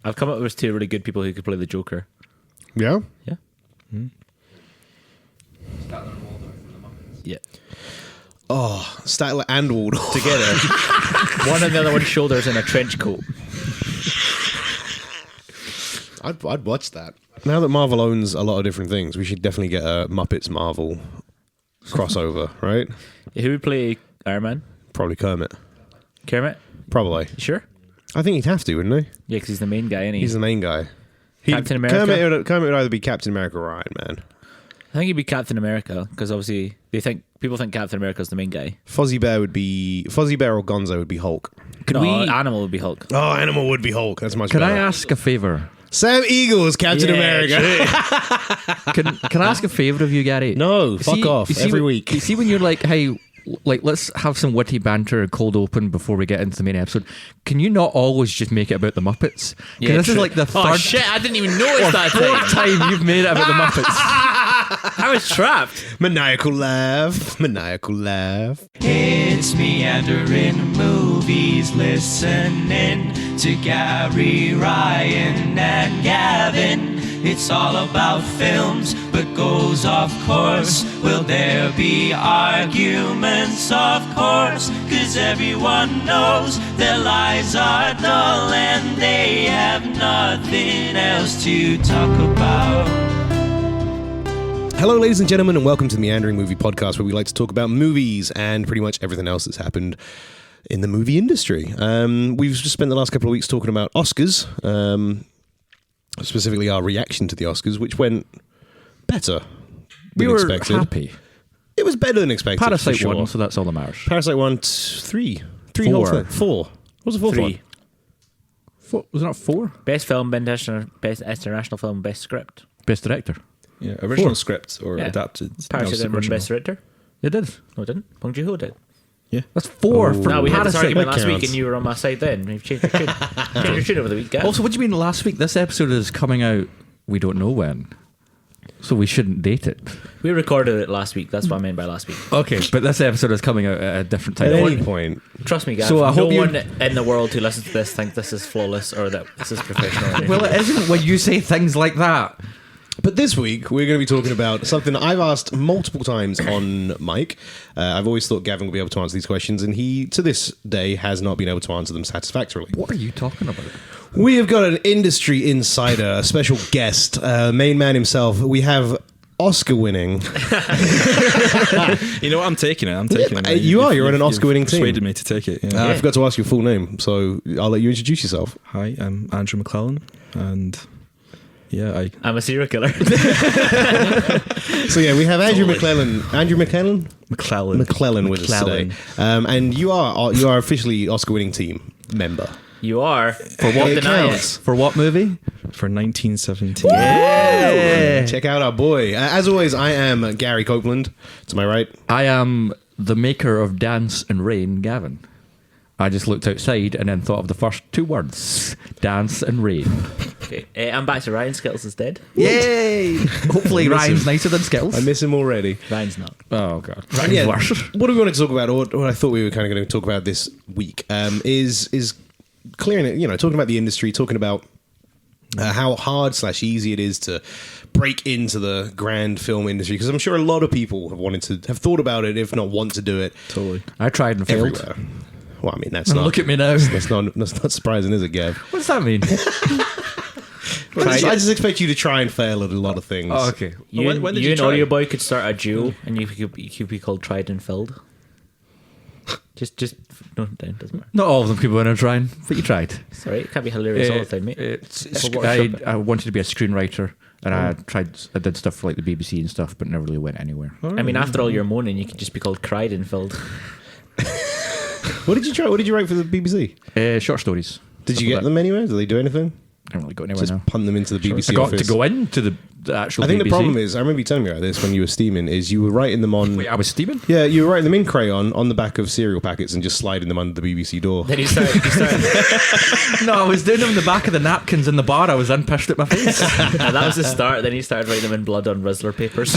I've come up with 2 really good people who could play the Joker. Yeah? Yeah. Yeah. Oh, Statler and Waldorf. Together. One on the other one's shoulders in a trench coat. I'd watch that. Now that Marvel owns a lot of different things, we should definitely get a Muppets Marvel crossover, right? Who would play Iron Man? Probably Kermit. Kermit? Probably. You sure? I think he'd have to, wouldn't he? Yeah, because he's the main guy, isn't he? He's the main guy. Captain America? Kermit would either be Captain America or Iron Man. I think he'd be Captain America, because obviously people think Captain America's the main guy. Fozzie Bear or Gonzo would be Hulk. Animal would be Hulk. Oh, Animal would be Hulk. That's much Can better. I ask a favour? Sam Eagles, Captain America. Can I ask a favour of you, Gary? No, fuck off. Every week. You see when you're like, hey, let's have some witty banter, cold open before we get into the main episode. Can you not always just make it about the Muppets? Yeah, this is like the third shit, I didn't even notice that fourth time you've made it about the Muppets. I was trapped. Maniacal laugh. It's meandering movies, listening to Gary, Ryan, and Gavin. It's all about films, but goes off course. Will there be arguments? Of course, 'cause everyone knows their lives are dull and they have nothing else to talk about. Hello, ladies and gentlemen, and welcome to the Meandering Movie Podcast, where we like to talk about movies and pretty much everything else that's happened in the movie industry. We've just spent the last couple of weeks talking about Oscars, specifically our reaction to the Oscars, which went better We than were expected. happy. It was better than expected. Parasite for sure. won, so that's all that matters. Parasite won 3. 3 Four. whole thing. 4. What was the fourth 3. one? Was it not 4? Best film, best international film, best script. Best director. Yeah, original 4. script or Yeah. adapted. Parasite didn't win original. best director. It did. No, it didn't. Bong Joon-ho did. That's 4 for No, we had this Parasite. argument last That week counts. and you were on my side then. You've changed your tune. Changed your tune over the week, Gav. Also, what do you mean last week? This episode is coming out, we don't know when. So we shouldn't date it. We recorded it last week. That's what I meant by last week. Okay, but this episode is coming out at a different time. At any point. Trust me, Gav. So I no hope you- one in the world who listens to this thinks this is flawless or that this is professional. or anything. Well, it isn't when you say things like that. But this week, we're going to be talking about something that I've asked multiple times on mic. I've always thought Gavin would be able to answer these questions, and he, to this day, has not been able to answer them satisfactorily. What are you talking about? We have got an industry insider, a special guest, main man himself. We have Oscar-winning. You know what? I'm taking it. I'm taking it. You're on an Oscar-winning team. Persuaded me to take it. Yeah. I forgot to ask your full name, so I'll let you introduce yourself. Hi, I'm Andrew MacLellan, and yeah, I'm a serial killer. So yeah, we have Andrew MacLellan. Andrew MacLellan? MacLellan with us today. And you are officially Oscar-winning team member. You are. For what It deny counts. it? For what movie? for 1917. Yeah. Check out our boy. As always, I am Gary Copeland. To my right. I am the maker of Dance and Rain, Gavin. I just looked outside and then thought of the first two words. Dance and rain. Okay. I'm back to Ryan. Skittles is dead. Yay! Hopefully Ryan's nicer than Skittles. I miss him already. Ryan's not. Oh, God. And Ryan's yeah, worse. what do we want to talk about, or what I thought we were kind of going to talk about this week, is clearing it, talking about the industry, talking about how hard / easy it is to break into the grand film industry, because I'm sure a lot of people have thought about it, if not want to do it. Totally. I tried and failed. Everywhere. Well, I mean, that's And not. look at me now. That's not surprising, is it, Gav? What does that mean? I just expect you to try and fail at a lot of things. Oh, okay. You, When did you you and try? Audio Boy could start a duo, and you could be called Tried and Filled. Just no, it doesn't matter. Not all of them people want to try, but you tried. Sorry, it can't be hilarious all the time, mate. I wanted to be a screenwriter, and I did stuff for like the BBC and stuff, but never really went anywhere. I mean, after all your moaning, you could just be called Cried and Filled. What did you try? What did you write for the BBC? Short stories. Did Stuff you like get that. them anywhere? Did they do anything? I don't really go anywhere Just now. punt them into the BBC I got office. to go into the the actual I think BBC. the problem is, I remember you telling me about this when you were steaming, is you were writing them on... Wait, I was steaming? Yeah, you were writing them in crayon on the back of cereal packets and just sliding them under the BBC door. Then he started No, I was doing them in the back of the napkins in the bar I was in, pissed at my face. that was the start. Then he started writing them in blood on Rizzler papers.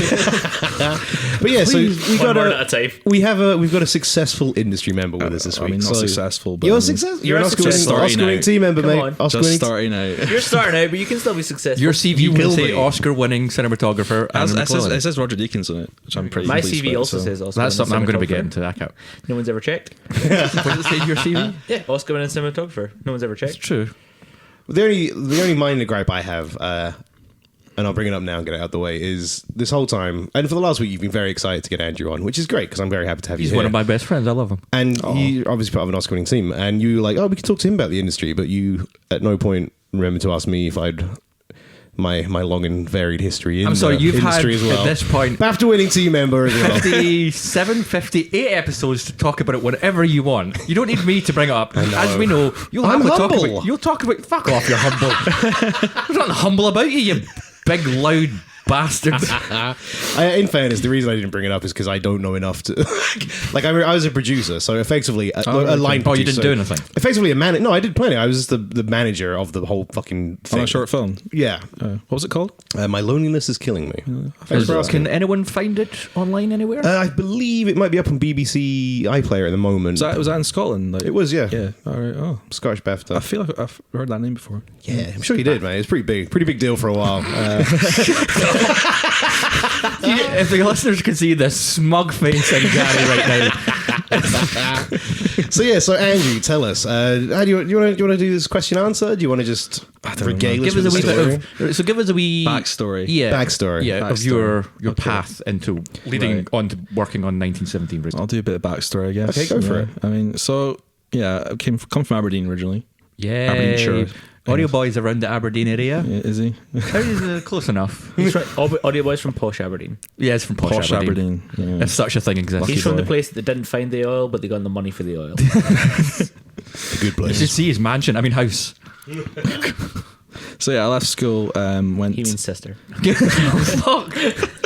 But yeah, so we've One got word at a time. we've got a successful industry member with us this I week. mean, not So successful, but You're I mean, successful. You're You're an a success Oscar-winning story now. team member, Come mate. on. Oscar just winning. starting out. You're starting out, but you can still be successful. Your CV You will will say be. Oscar-winning cinematographer. It Andrew says, MacLellan. it says Roger Deakins on it, which I'm pretty My pleased CV with, also so. says Oscar. That's something I'm going to be cinematographer. getting to. That out. No one's ever checked. What does it say in your CV? Yeah, Oscar winning cinematographer. No one's ever It's checked. true. The only minor gripe I have, and I'll bring it up now and get it out of the way, is this whole time, and for the last week, you've been very excited to get Andrew on, which is great because I'm very happy to have He's you here. one of my best friends. I love him. And he obviously part of an Oscar-winning team, and you were like, "Oh, we could talk to him about the industry," but you at no point remember to ask me if I'd my long and varied history in I'm sorry, the you've had industry as well. at this point BAFTA winning team member as well. 57, 58 episodes to talk about it whenever you want. You don't need me to bring it up. As we know, you'll I'm happily talk humble. about. You'll talk about. Fuck off, you're humble. There's nothing humble about you, you big loud bastard. In fairness, the reason I didn't bring it up is because I don't know enough to. I was a producer, so effectively a line Oh, you producer. didn't do anything. Effectively a man. No, I did plenty. I was just the manager of the whole fucking thing. On a short film. Yeah. What was it called? My loneliness is killing me. Thanks for asking. Can anyone find it online anywhere? I believe it might be up on BBC iPlayer at the moment. Was that in Scotland? Like, It was, yeah. Yeah. All right. Oh, Scottish BAFTA. I feel like I've heard that name before. Yeah, I'm sure you did, man. It's pretty big deal for a while. If the listeners could see the smug face in Gary right now. So Andrew, tell us. How do you want to do this question answer? Do you want to just regale us Give with us a the wee story? bit of. So give us a wee Backstory. Yeah, Backstory. Yeah, of Backstory. your path into leading on to working on 1917. Bridge. I'll do a bit of backstory, I guess. Okay, go for it. I mean, so yeah, I come from Aberdeen originally. Yeah, Aberdeenshire. Audio Boy's around the Aberdeen area. Yeah, is he? How is close enough? He's from, Audio Boy's from posh Aberdeen. Yeah, it's from posh Aberdeen. Yeah. If such a thing exists. He's from the boy. place that didn't find the oil, but they got the money for the oil. A good You place. should see his mansion. I mean, house. So yeah, I left school. Went. He means sister. Fuck.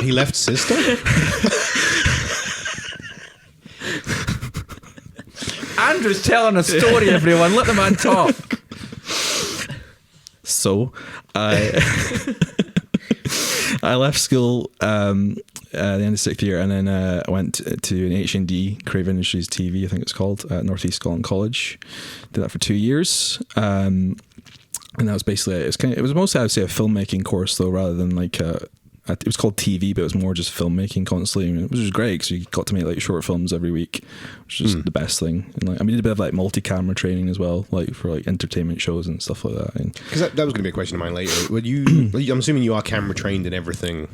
He left sister? Andrew's telling a story, everyone. Let the man talk. So I I left school at the end of sixth year, and then I went to an H&D, Creative Industries TV, I think it's called, at North East Scotland College. Did that for 2 years, and that was basically it was mostly, I would say, a filmmaking course though, rather than like it was called TV, but it was more just filmmaking constantly, which was great because you got to make like short films every week, which was the best thing. And like, I mean, we did a bit of like multi-camera training as well, like for like entertainment shows and stuff like that. And Because that was going to be a question of mine later. Would you? I'm assuming you are camera trained and everything.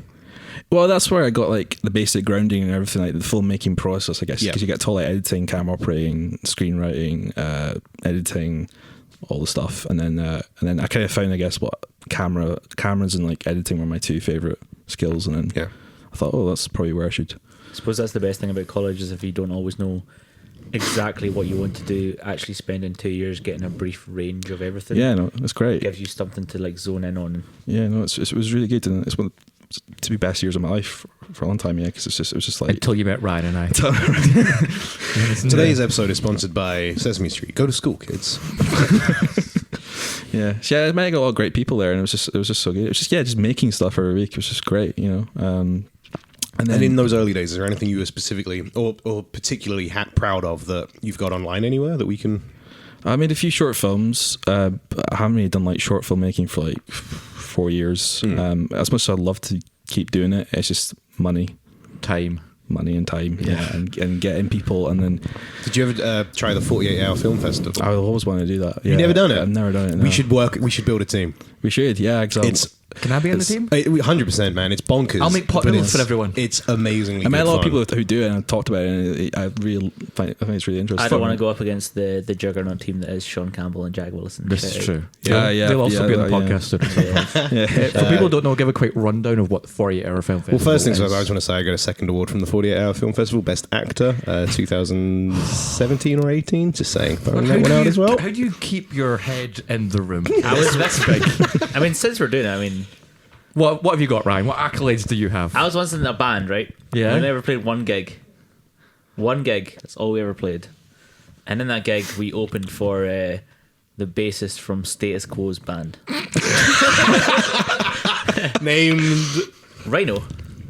well, that's where I got like the basic grounding and everything, like the filmmaking process, I guess, because you get taught like editing, camera operating, screenwriting, editing, all the stuff, and then I kind of found, I guess, what cameras and like editing were my two favorite skills, and then I thought, oh, that's probably where I should. I suppose that's the best thing about college is if you don't always know exactly what you want to do, actually spending 2 years getting a brief range of everything. Yeah, no, it's great. Gives you something to like zone in on. Yeah, no, it was really good, and it's one of the best years of my life for a long time. Yeah, because it was just like Until you met Ryan and I. Today's episode is sponsored by Sesame Street. Go to school, kids. yeah, I met a lot of great people there, and it was just so good. It was just making stuff every week. It was just great, you know. And in those early days, is there anything you were specifically or particularly proud of that you've got online anywhere that we can? I made a few short films. I haven't really done like short filmmaking for like 4 years. As much as I'd love to keep doing it, it's just money and time, and getting people. And then Did you ever try the 48-hour film festival? I always want to do that. Yeah, You've never done it? I've never done it. No. We should build a team. We should. Yeah, exactly. Can I be on the team? 100%, man. It's bonkers. I'll make pot but noodles it's- for everyone. It's amazingly. I met a good lot of fun. people who do it, and I've talked about it, and I think it's really interesting. I don't want to go up against the juggernaut team that is Sean Campbell and Jag Willison. This Shout is out. true. Yeah, They'll also be on the yeah. podcast soon. For people who don't know, give a quick rundown of what the 48-hour film festival Well, first things is. first, I just want to say I got a second award from the 48-hour film festival, Best Actor, 2017 or 18. Just saying, throwing that one out as well. How do you keep your head in the room? I was this big. I mean, since we're doing it, I mean, What have you got, Ryan? What accolades do you have? I was once in a band, right? Yeah. We never played one gig. One gig. That's all we ever played. And in that gig, we opened for the bassist from Status Quo's band. Named Rhino.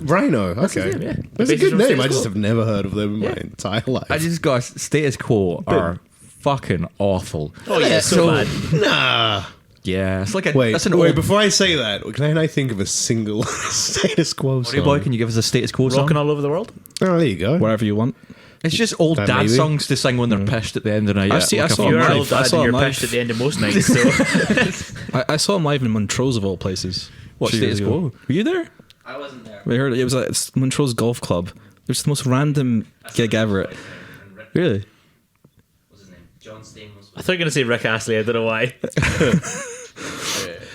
Rhino. his Okay. name, yeah. That's a Bassist good from name. Status I just Quo. have never heard of them in my entire life. I just got Status Quo are fucking awful. Oh, yeah, so bad. Nah. Yeah, it's like a Wait, that's an wait. old. Before I say that, can I think of a single Status Quo Audio song? Boy, can you give us a Status Quo song? Rocking all over the world. Oh, there you go. Whatever you want. It's just old That dad maybe. songs to sing when they're pissed at the end of the night. I've seen- I saw You're him an live. old I dad saw and you're him live. pissed at the end of most nights, so... I saw him live in Montrose of all places. What, 2 years Status ago. Quo? Were you there? I wasn't there. We heard it. It was at Montrose Golf Club. It was the most random gig ever. Really? What's his name? John Stamos. I thought you were going to say Rick Astley, I don't know why.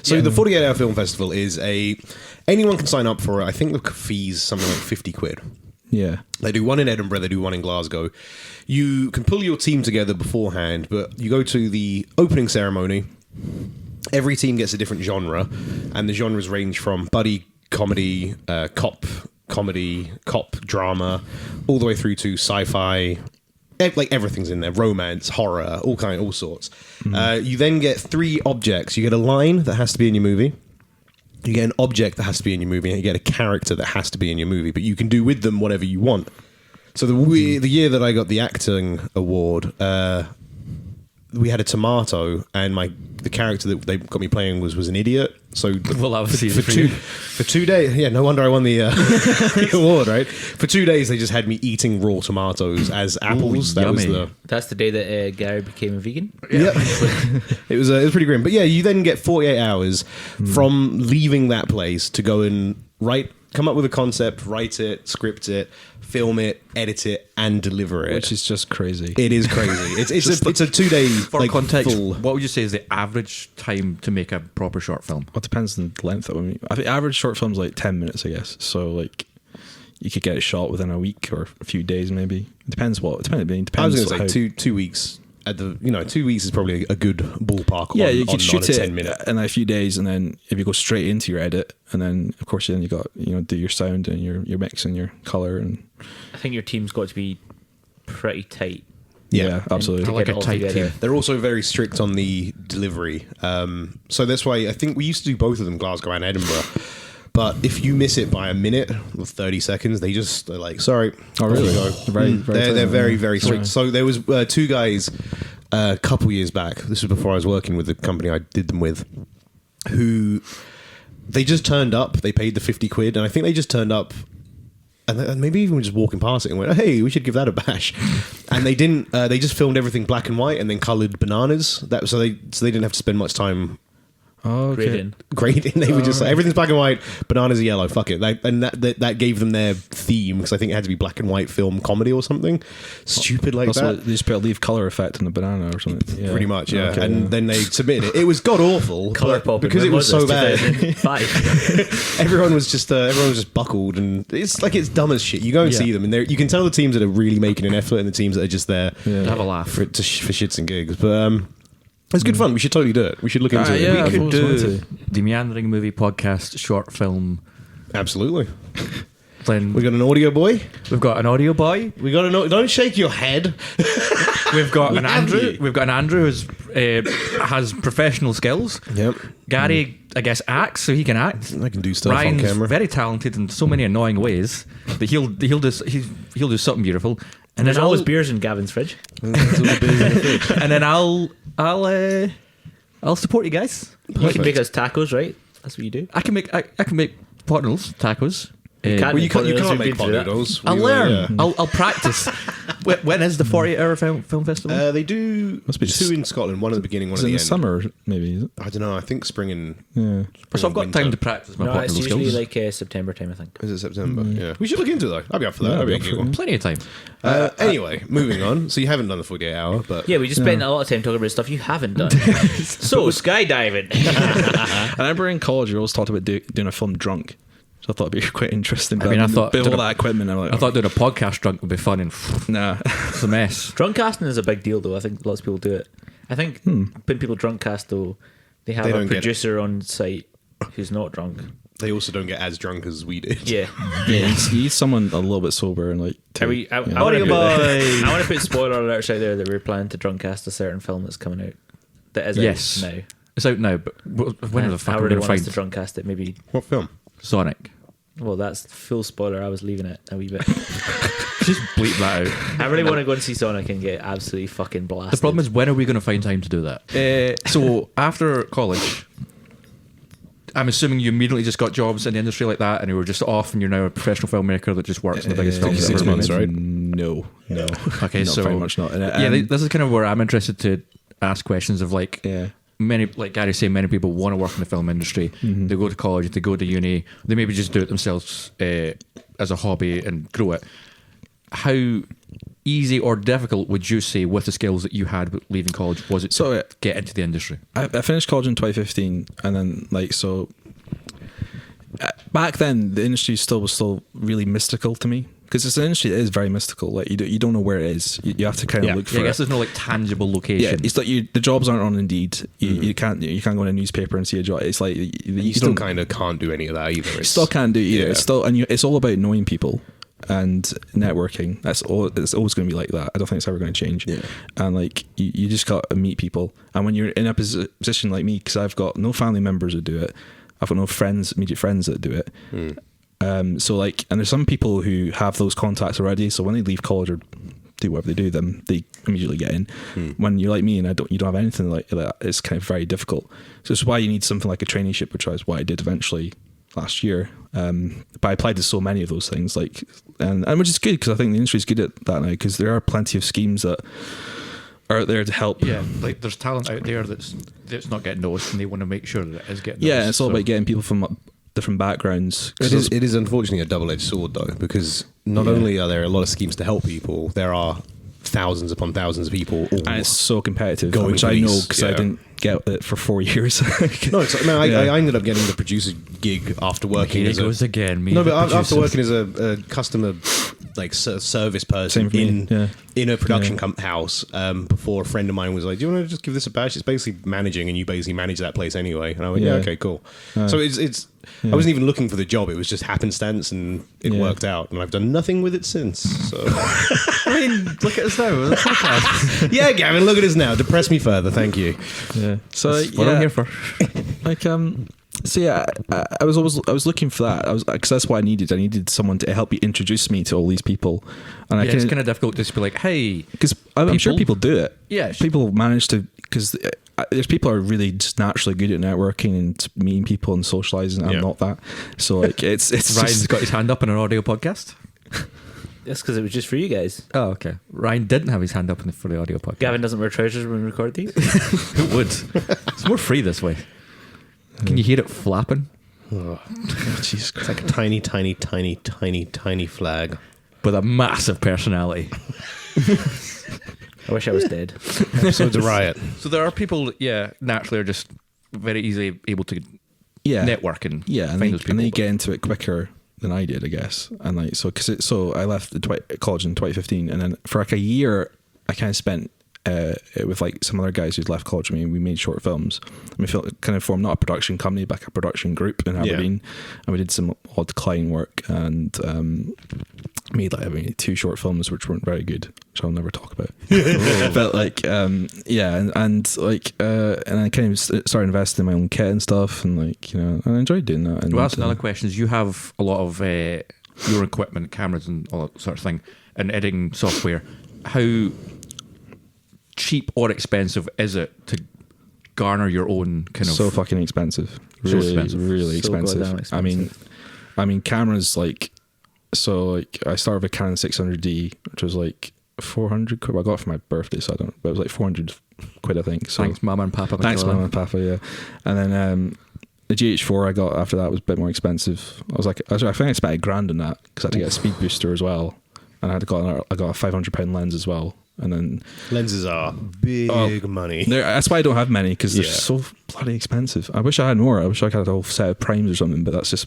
So the 48 Hour Film Festival is anyone can sign up for it. I think the fee's something like 50 quid. Yeah. They do one in Edinburgh, they do one in Glasgow. You can pull your team together beforehand, but you go to the opening ceremony. Every team gets a different genre, and the genres range from buddy comedy, cop comedy, cop drama, all the way through to sci-fi. Like everything's in there: romance, horror, all sorts. You then get 3 objects. You get a line that has to be in your movie. You get an object that has to be in your movie, and you get a character that has to be in your movie. But you can do with them whatever you want. So the year that I got the acting award, we had a tomato, and the character that they got me playing was an idiot. So Well, obviously, for 2 days, yeah, no wonder I won the, the award, right? For 2 days, they just had me eating raw tomatoes as apples. That was yummy. the. That's the day that Gary became a vegan. Yeah, it was pretty grim. But yeah, you then get 48 hours from leaving that place to go and come up with a concept, write it, script it, film it, edit it, and deliver it. Which is just crazy. It is crazy. It's a 2 day For context, full. what would you say is the average time to make a proper short film? Well, it depends on the length of it. I think average short film's like 10 minutes, I guess. So, like, you could get it shot within a week or a few days, maybe. It depends what. It depends. I was going to how- say 2 weeks. At the 2 weeks is probably a good ballpark. Yeah, on, you could on shoot not a it 10-minute. in a few days, and then if you go straight into your edit, and then of course then you got do your sound and your mix and your color and I think your team's got to be pretty tight. Yeah, absolutely. to I like get a it all tight together. team. They're also very strict on the delivery. So that's why I think we used to do both of them, Glasgow and Edinburgh. But if you miss it by a minute or 30 seconds, they're like, sorry. Oh, really? off you go. Very, very they're tight, very, yeah. very strict. So there was 2 guys a couple years back. This was before I was working with the company I did them with, who they just turned up. They paid the 50 quid, and I think they just turned up. And maybe even just walking past it and went, hey, we should give that a bash. And they didn't. They just filmed everything black and white and then coloured bananas. So they didn't have to spend much time Oh, okay. Grading. grading. They were just like, everything's black and white, bananas are yellow. Fuck it. That gave them their theme because I think it had to be black and white film comedy or something stupid like Also, that. they just put a leaf color effect on the banana or something. Yeah. Pretty much, yeah. Okay, and then they submitted it. It was god awful, Colour but popping. because When it was so bad. 2005. everyone was just buckled, and it's dumb as shit. You go and Yeah. see them, and you can tell the teams that are really making an effort and the teams that are just there Yeah. Have a laugh. for shits and gigs. But it's good fun. We should totally do it. We should look into it. yeah, we I've could always do wanted the Meandering Movie Podcast short film. Absolutely. Then We got an audio boy. we've got an audio boy. We got an. Don't shake your head. We've got an have Andrew. you? We've got an Andrew who's has professional skills. Yep. Gary, I guess, acts, so he can act. I can do stuff Ryan's on camera. very talented in so many annoying ways that he'll do something beautiful. And there's then always I'll- beers in Gavin's fridge. and then I'll support you guys. You can make us tacos, right? That's what you do. I can make pot noodles, tacos. can't Well, you can't We've make been pot through that. noodles. I'll We, learn. yeah. I'll practice. When is the 48-hour film festival? They do Must be 2 in Scotland, one at the beginning, one Is at it the in end. the summer, maybe? Is it? I don't know. I think spring and Yeah. So I've got winter. time to practice my No, pot it's noodle usually skills. like September time, I think. Is it September? Yeah. We should look into it though. I'd be up for that. Yeah, That'd be a I'd be good up for one. Plenty of time. Anyway, moving on. So you haven't done the 48 hour, but Yeah, we just spent a lot of time talking about stuff you haven't done. So, skydiving. I remember in college, we always talked about doing a film drunk. So I thought it'd be quite interesting. But I mean, I thought with all doing that equipment, I'm like, I thought doing a podcast drunk would be fun, and nah. it's a mess. Drunk casting is a big deal, though. I think lots of people do it. I think when people drunk cast, though, they have They a don't get it. producer on site who's not drunk. they also don't get as drunk as we did. Yeah. Yeah, you need someone a little bit sober and like. I want to put spoiler alerts out there that we're planning to drunkcast a certain film that's coming out. That is Yes. out now. It's out now, but when the fuck I are we really going to want us find to drunkcast it. Maybe. What film? Sonic? Well, that's full spoiler. I was leaving it a wee bit. Just bleep that out. I really want to go and see Sonic and get absolutely fucking blasted. The problem is, when are we going to find time to do that? So after college, I'm assuming you immediately just got jobs in the industry like that, and you were just off, and you're now a professional filmmaker that just works in the biggest films. 6 ever months, made. right? No. Okay, Not so very much not. This is kind of where I'm interested to ask questions of like. Yeah. Many, like Gary saying, many people want to work in the film industry. Mm-hmm. They go to college, they go to uni, they maybe just do it themselves as a hobby and grow it. How easy or difficult would you say, with the skills that you had with leaving college, was it to get into the industry? I finished college in 2015, and then back then the industry was still really mystical to me. Because it's an industry that is very mystical. Like you don't know where it is. You have to kind of look for I guess it. there's no like tangible location. Yeah, it's like the jobs aren't on Indeed. You can't go in a newspaper and see a job. It's like you still kind of can't do any of that either. You still can't do it either. Yeah. It's still it's all about knowing people and networking. That's all. It's always going to be like that. I don't think it's ever going to change. Yeah. And like you just got to meet people. And when you're in a position like me, because I've got no family members that do it, I've got no immediate friends that do it. So like, and there's some people who have those contacts already. So when they leave college or do whatever they do, then they immediately get in. When you're like me and you don't have anything like that, it's kind of very difficult. So it's why you need something like a traineeship, which is what I did eventually last year. But I applied to so many of those things, like, and which is good because I think the industry is good at that now because there are plenty of schemes that are out there to help. Yeah, like there's talent out there that's not getting noticed, and they want to make sure that it is getting noticed. Yeah, it's all about getting people from different backgrounds. It is unfortunately a double-edged sword though, because not only are there a lot of schemes to help people, there are thousands upon thousands of people all and it's so competitive, going which for I know these, because I didn't get it for 4 years. I ended up getting the producer gig after working Here as he goes again. Me no, and but the after producers. working as a customer like service person Same for me, in a production house before a friend of mine was like, do you want to just give this a bash? It's basically managing, and you basically manage that place anyway. And I went, yeah, okay, cool. So it's I wasn't even looking for the job. It was just happenstance, and it worked out. And I've done nothing with it since. So I mean, look at us now. We're a podcast. yeah, Gavin, look at us now. Depress me further, thank you. Yeah. So That's what I'm here for. like so yeah, I was looking for that. Because that's what I needed. I needed someone to help me introduce me to all these people. And Yeah, it's kind of difficult to just be like, hey, because I'm sure people do it. Yeah, people manage to, because there's people who are really just naturally good at networking and meeting people and socializing. I'm not that. So like it's Ryan's just, got his hand up in an audio podcast. That's because it was just for you guys. Oh, okay. Ryan didn't have his hand up for the audio podcast. Gavin doesn't wear trousers when we record these. Who would? It's more free this way. Can you hear it flapping? Oh, Jesus Christ. It's like a tiny, tiny, tiny, tiny, tiny flag. With a massive personality. I wish I was dead. Episode's a riot. So there are people that, naturally are just very easily able to network and and find those people. and they get into it quicker than I did, I guess. And like so I left college in 2015, and then for like a year I kind of spent with like some other guys who'd left college with me, and we made short films. And we kind of formed not a production company, but like a production group in Aberdeen, and we did some odd client work and made like 2 short films which weren't very good, which I'll never talk about. But like and I kind of started investing in my own kit and stuff, and like and I enjoyed doing that. And well, that's another question. Is you have a lot of your equipment, cameras, and all that sort of thing, and editing software. How cheap or expensive is it to garner your own kind of? So fucking expensive. So Really, expensive. really So expensive. goddamn expensive. I mean, cameras like. So like I started with a Canon 600D, which was like 400 quid. Well, I got it for my birthday, so I don't. But it was like 400 quid, I think. So Thanks, Mama and Papa. thanks, MacLellan. Mama and Papa. Yeah, and then the GH4 I got after that was a bit more expensive. I think I spent $1,000 on that because I had to get a speed booster as well, and I got a £500 lens as well. And then Lenses are big money. that's why I don't have many, because they're so bloody expensive. I wish I had more. I wish I had a whole set of primes or something, but that's just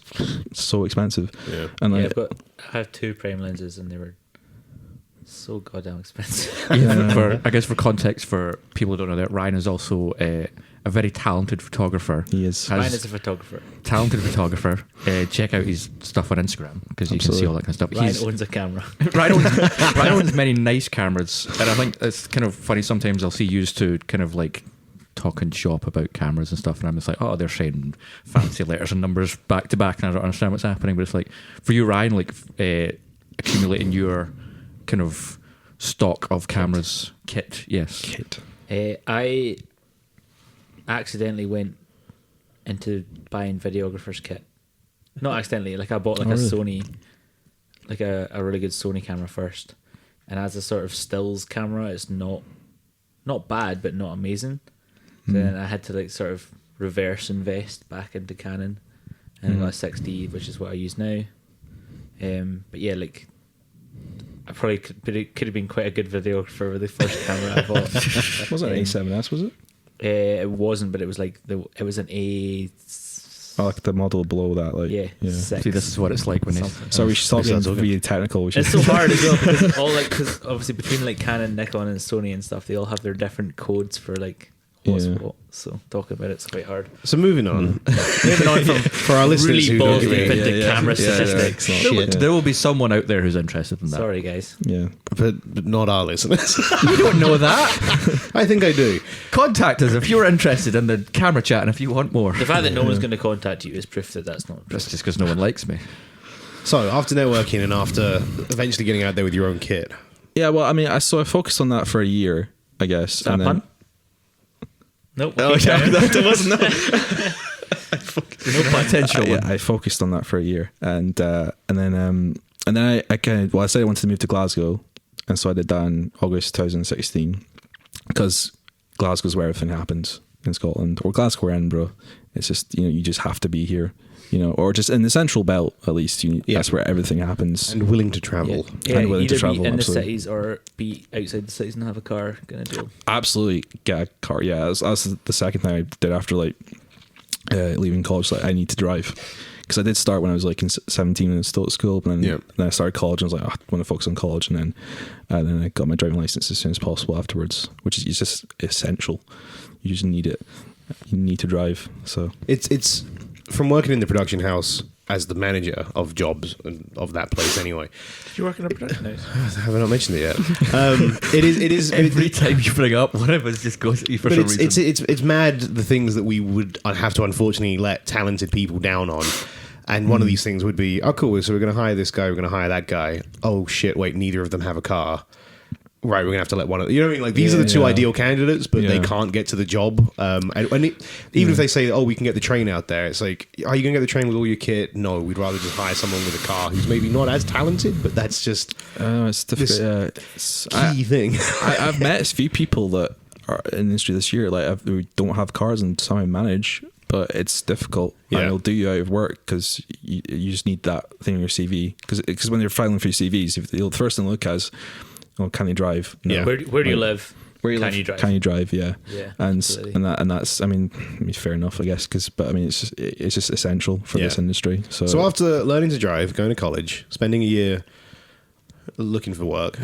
so expensive. Yeah. And Yeah, like, but I have 2 prime lenses and they were So goddamn expensive. I guess for context, for people who don't know that, Ryan is also a very talented photographer. He is. Ryan is a photographer. Talented photographer. Check out his stuff on Instagram because you can see all that kind of stuff. Ryan owns a camera. Ryan owns many nice cameras, and I think it's kind of funny. Sometimes I'll see used to kind of like talk and shop about cameras and stuff, and I'm just like, oh, they're saying fancy letters and numbers back to back, and I don't understand what's happening. But it's like, for you, Ryan, like accumulating your kind of stock of cameras kit. Yes, Kit. I accidentally went into buying videographer's kit. Not accidentally, like I bought like a Sony, like a really good Sony camera first, and as a sort of stills camera, it's not bad but not amazing. So then I had to like sort of reverse invest back into Canon, and I got a 6D, which is what I use now. But yeah, like I probably could have been quite a good videographer with the first camera I bought. Wasn't it A7S, was it? It wasn't, but it was like it was an A. Oh, like the model below that, like Yeah. 6. see, this is what it's like when it's. So we should stop Sounds being okay. really technical. We should. It's so hard as well because obviously between like Canon, Nikon, and Sony and stuff, they all have their different codes for like what's what. So talking about it's quite hard. So moving on. Moving on from For our listeners really who don't balls give deep a- into camera statistics. There will be someone out there who's interested in that. Sorry, guys. Yeah. but not our listeners. You don't know that. I think I do. Contact us if you're interested in the camera chat and if you want more. The fact that no one's going to contact you is proof that that's not true. That's just because no one likes me. So after networking and after eventually getting out there with your own kit, Yeah, well, I mean, I focused on that for a year, I guess. Is that a pun? Nope. Oh, yeah, that wasn't. No potential. Yeah, I focused on that for a year, and then I kind of, well, I said I wanted to move to Glasgow, and so I did that in August 2016 because Glasgow's where everything happens in Scotland, or Glasgow or Edinburgh. It's just, you just have to be here, or just in the central belt at least. That's where everything happens. and willing to travel. Yeah, And willing to either travel, be in absolutely. the cities or be outside the cities and have a car kind of deal. Absolutely get a car. Yeah, that's the second thing I did after like leaving college. Like, I need to drive because I did start when I was like in 17 and still at school, but then I started college and I was like, I want to focus on college, and then I got my driving license as soon as possible afterwards, which is just essential. You just need it. You need to drive. So It's from working in the production house as the manager of jobs and of that place anyway. You work in a production house? Have I not mentioned it yet? It is Every time you bring up one of us just goes at you for but some reason. it's mad the things that we would have to unfortunately let talented people down on. And one of these things would be, oh cool, so we're going to hire this guy, we're going to hire that guy. Oh shit, wait, neither of them have a car. Right, we're going to have to let one of, you know what I mean? Like, these are the two ideal candidates, but they can't get to the job. Even if they say, oh, we can get the train out there, it's like, are you going to get the train with all your kit? No, we'd rather just hire someone with a car who's maybe not as talented, but that's just it's difficult. this key thing. I've met a few people that are in the industry this year, like who don't have cars and somehow manage, but it's difficult. Yeah. And it'll do you out of work because you just need that thing on your CV. Because when you're filing for your CVs, the first thing to look at is, oh, can you drive? No. Yeah. Where do you live? Where you Can live? you drive? Can you drive? Yeah. Yeah, And absolutely. that's I mean fair enough, I guess. But I mean it's just essential for this industry. So after learning to drive, going to college, spending a year looking for work,